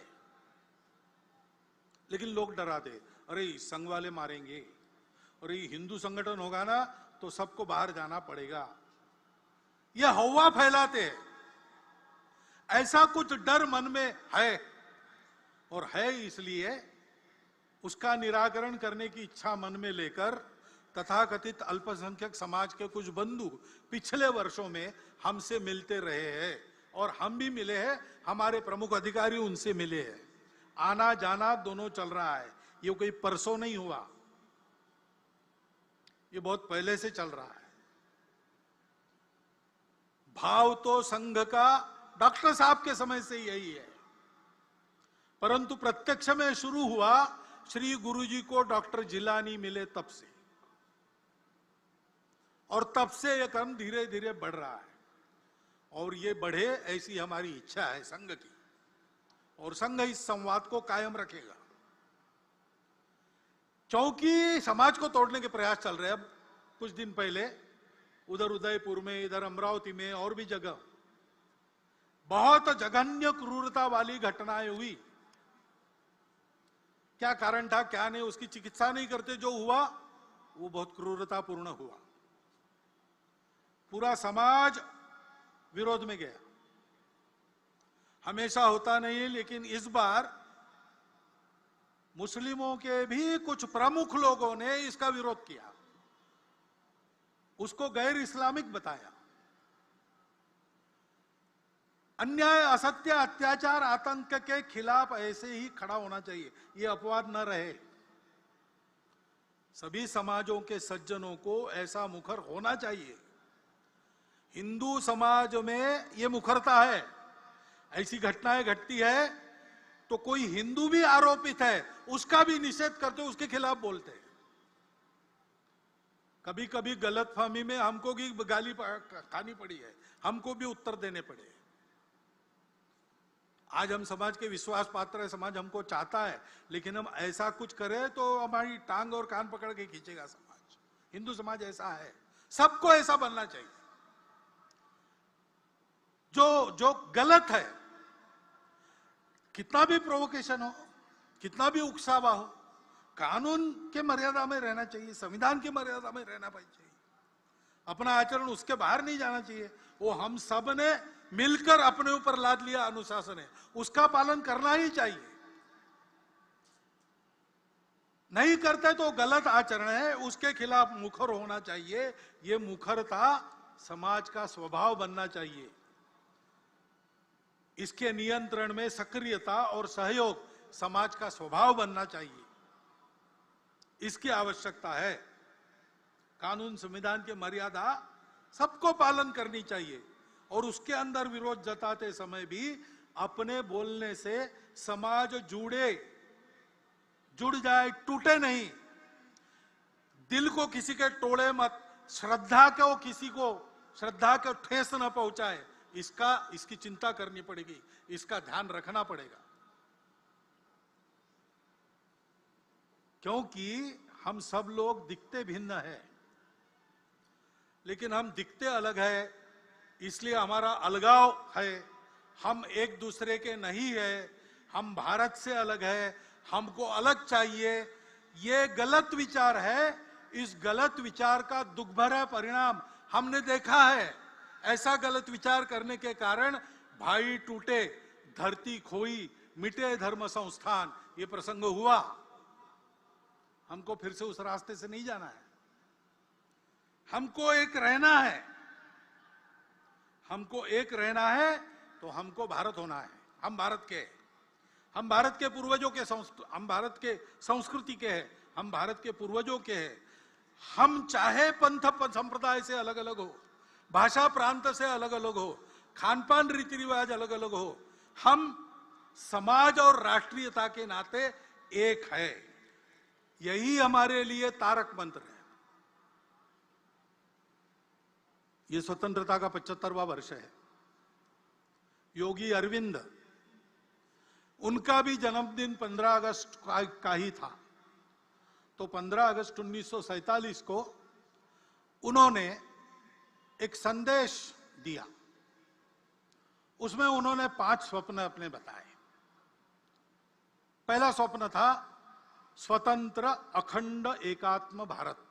Speaker 1: लेकिन लोग डराते, अरे संघ वाले मारेंगे, अरे हिंदू संगठन होगा ना तो सबको बाहर जाना पड़ेगा, यह हवा फैलाते हैं। ऐसा कुछ डर मन में है, और है इसलिए उसका निराकरण करने की इच्छा मन में लेकर तथाकथित अल्पसंख्यक समाज के कुछ बंधु पिछले वर्षों में हमसे मिलते रहे हैं, और हम भी मिले हैं, हमारे प्रमुख अधिकारी उनसे मिले हैं। आना जाना दोनों चल रहा है, ये कोई परसों नहीं हुआ, ये बहुत पहले से चल रहा है। भाव तो संघ का डॉक्टर साहब के समय से यही है, परंतु प्रत्यक्ष में शुरू हुआ श्री गुरुजी को डॉक्टर जिलानी मिले तब से, और तब से यह क्रम धीरे धीरे बढ़ रहा है। और ये बढ़े ऐसी हमारी इच्छा है संघ की, और संघ इस संवाद को कायम रखेगा। क्योंकि समाज को तोड़ने के प्रयास चल रहे हैं। अब कुछ दिन पहले उधर उदयपुर में, इधर अमरावती में और भी जगह बहुत जघन्य क्रूरता वाली घटनाएं हुई। क्या कारण था, क्या नहीं, उसकी चिकित्सा नहीं करते। जो हुआ वो बहुत क्रूरतापूर्ण हुआ, पूरा समाज विरोध में गया। हमेशा होता नहीं, लेकिन इस बार मुस्लिमों के भी कुछ प्रमुख लोगों ने इसका विरोध किया, उसको गैर इस्लामिक बताया। अन्याय, असत्य, अत्याचार, आतंक के खिलाफ ऐसे ही खड़ा होना चाहिए, ये अपवाद न रहे। सभी समाजों के सज्जनों को ऐसा मुखर होना चाहिए। हिंदू समाज में ये मुखरता है। ऐसी घटनाएं घटती है तो कोई हिंदू भी आरोपित है, उसका भी निषेध करते, उसके खिलाफ बोलते हैं। कभी कभी गलतफहमी में हमको भी गाली खानी पड़ी है, हमको भी उत्तर देने पड़े। आज हम समाज के विश्वास पात्र है, समाज हमको चाहता है, लेकिन हम ऐसा कुछ करें तो हमारी टांग और कान पकड़ के खींचेगा समाज। हिंदू समाज ऐसा है, सबको ऐसा बनना चाहिए। जो गलत है, कितना भी प्रोवोकेशन हो, कितना भी उकसावा हो, कानून के मर्यादा में रहना चाहिए, संविधान की मर्यादा में रहना चाहिए। अपना आचरण उसके बाहर नहीं जाना चाहिए। वो हम सब ने मिलकर अपने ऊपर लाद लिया अनुशासन है, उसका पालन करना ही चाहिए। नहीं करते तो गलत आचरण है, उसके खिलाफ मुखर होना चाहिए। ये मुखरता समाज का स्वभाव बनना चाहिए। इसके नियंत्रण में सक्रियता और सहयोग समाज का स्वभाव बनना चाहिए। इसकी आवश्यकता है। कानून संविधान की मर्यादा सबको पालन करनी चाहिए, और उसके अंदर विरोध जताते समय भी अपने बोलने से समाज जुड़ जाए, टूटे नहीं। दिल को किसी के तोड़े मत, श्रद्धा को ठेस न पहुंचाए, इसकी चिंता करनी पड़ेगी, इसका ध्यान रखना पड़ेगा। क्योंकि हम सब लोग दिखते भिन्न है, लेकिन हम दिखते अलग है, इसलिए हमारा अलगाव है। हम एक दूसरे के नहीं है, हम भारत से अलग है, हमको अलग चाहिए, ये गलत विचार है। इस गलत विचार का दुख भरा परिणाम हमने देखा है। ऐसा गलत विचार करने के कारण भाई टूटे, धरती खोई, मिटे धर्म संस्थान, ये प्रसंग हुआ। हमको फिर से उस रास्ते से नहीं जाना है। हमको एक रहना है, तो हमको भारत होना है। हम भारत के पूर्वजों के हम भारत के संस्कृति के हैं, हम भारत के पूर्वजों के हैं। हम चाहे पंथ संप्रदाय से अलग अलग हो, भाषा प्रांत से अलग अलग हो, खान पान रीति रिवाज अलग अलग हो, हम समाज और राष्ट्रीयता के नाते एक है। यही हमारे लिए तारक मंत्र है। ये स्वतंत्रता का 75वां वर्ष है। योगी अरविंद, उनका भी जन्मदिन 15 अगस्त का ही था। तो 15 अगस्त 1947 को उन्होंने एक संदेश दिया। उसमें उन्होंने 5 स्वप्न अपने बताए। पहला स्वप्न था स्वतंत्र अखंड एकात्म भारत।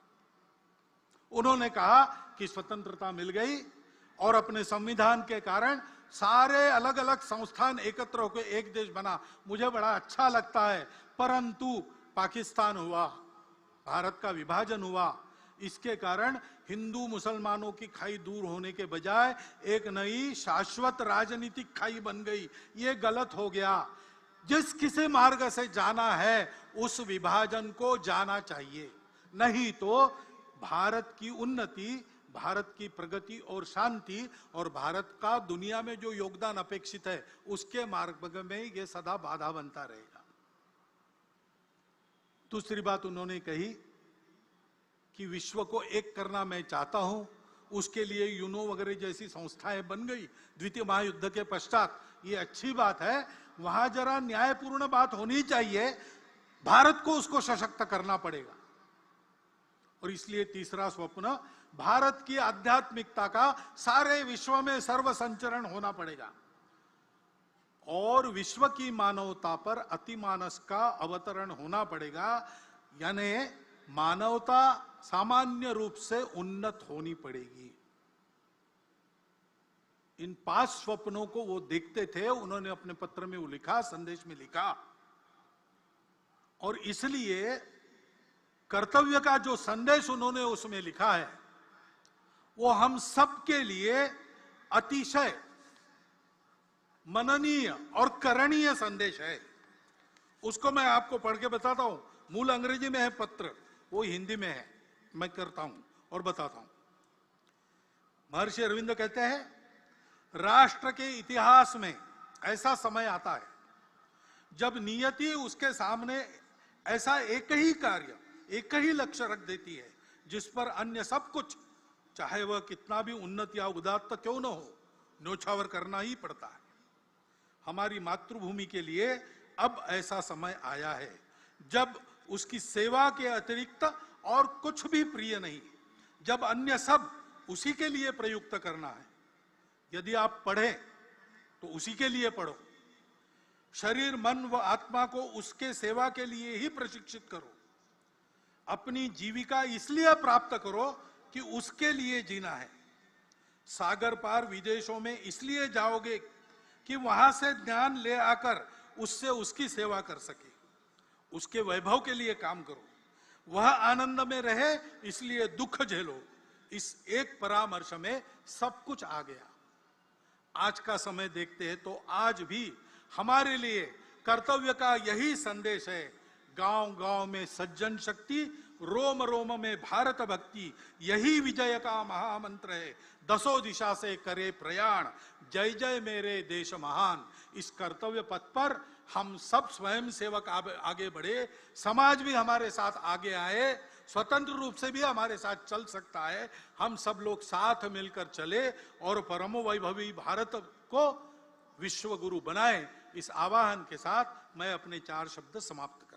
Speaker 1: उन्होंने कहा कि स्वतंत्रता मिल गई और अपने संविधान के कारण सारे अलग अलग संस्थान एकत्र होकर एक देश बना, मुझे बड़ा अच्छा लगता है। परंतु पाकिस्तान हुआ, भारत का विभाजन हुआ, इसके कारण हिंदू मुसलमानों की खाई दूर होने के बजाय एक नई शाश्वत राजनीतिक खाई बन गई। ये गलत हो गया। जिस किसी मार्ग से जाना है उस विभाजन को जाना चाहिए, नहीं तो भारत की उन्नति, भारत की प्रगति और शांति और भारत का दुनिया में जो योगदान अपेक्षित है उसके मार्ग में ये सदा बाधा बनता रहेगा। दूसरी बात उन्होंने कही कि विश्व को एक करना मैं चाहता हूं, उसके लिए यूनो वगैरह जैसी संस्थाएं बन गई द्वितीय महायुद्ध के पश्चात। ये अच्छी बात है, वहां जरा न्यायपूर्ण बात होनी चाहिए, भारत को उसको सशक्त करना पड़ेगा। और इसलिए तीसरा स्वप्न, भारत की आध्यात्मिकता का सारे विश्व में सर्व संचरण होना पड़ेगा और विश्व की मानवता पर अतिमानस का अवतरण होना पड़ेगा। यानी मानवता सामान्य रूप से उन्नत होनी पड़ेगी। इन 5 स्वप्नों को वो देखते थे, उन्होंने अपने पत्र में वो लिखा, संदेश में लिखा। और इसलिए कर्तव्य का जो संदेश उन्होंने उसमें लिखा है वो हम सबके लिए अतिशय मननीय और करणीय संदेश है। उसको मैं आपको पढ़ के बताता हूं। मूल अंग्रेजी में है पत्र, वो हिंदी में है, मैं करता हूं और बताता हूं। महर्षि अरविंद कहते हैं, राष्ट्र के इतिहास में ऐसा समय आता है जब नियति उसके सामने ऐसा एक ही कार्य, एक ही लक्ष्य रख देती है जिस पर अन्य सब कुछ, चाहे वह कितना भी उन्नत या उदात्त क्यों न हो, न्योछावर करना ही पड़ता है। हमारी मातृभूमि के लिए अब ऐसा समय आया है जब उसकी सेवा के अतिरिक्त और कुछ भी प्रिय नहीं, जब अन्य सब उसी के लिए प्रयुक्त करना है। यदि आप पढ़ें तो उसी के लिए पढ़ो, शरीर मन व आत्मा को उसके सेवा के लिए ही प्रशिक्षित करो, अपनी जीविका इसलिए प्राप्त करो कि उसके लिए जीना है। सागर पार विदेशों में इसलिए जाओगे कि वहां से ज्ञान ले आकर उससे उसकी सेवा कर सके, उसके वैभव के लिए काम करो। वह आनंद में रहे इसलिए दुख झेलो। इस एक परामर्श में सब कुछ आ गया। आज का समय देखते हैं तो आज भी हमारे लिए कर्तव्य का यही संदेश है। गांव गांव में सज्जन शक्ति रोम रोम में भारत भक्ति, यही विजय का महामंत्र है। दसों दिशा से करे प्रयाण, जय जय मेरे देश महान। इस कर्तव्य पथ पर हम सब स्वयं सेवक आगे बढ़े, समाज भी हमारे साथ आगे आए, स्वतंत्र रूप से भी हमारे साथ चल सकता है। हम सब लोग साथ मिलकर चले और परम वैभवी भारत को विश्व गुरु बनाए। इस आवाहन के साथ मैं अपने 4 शब्द समाप्त कर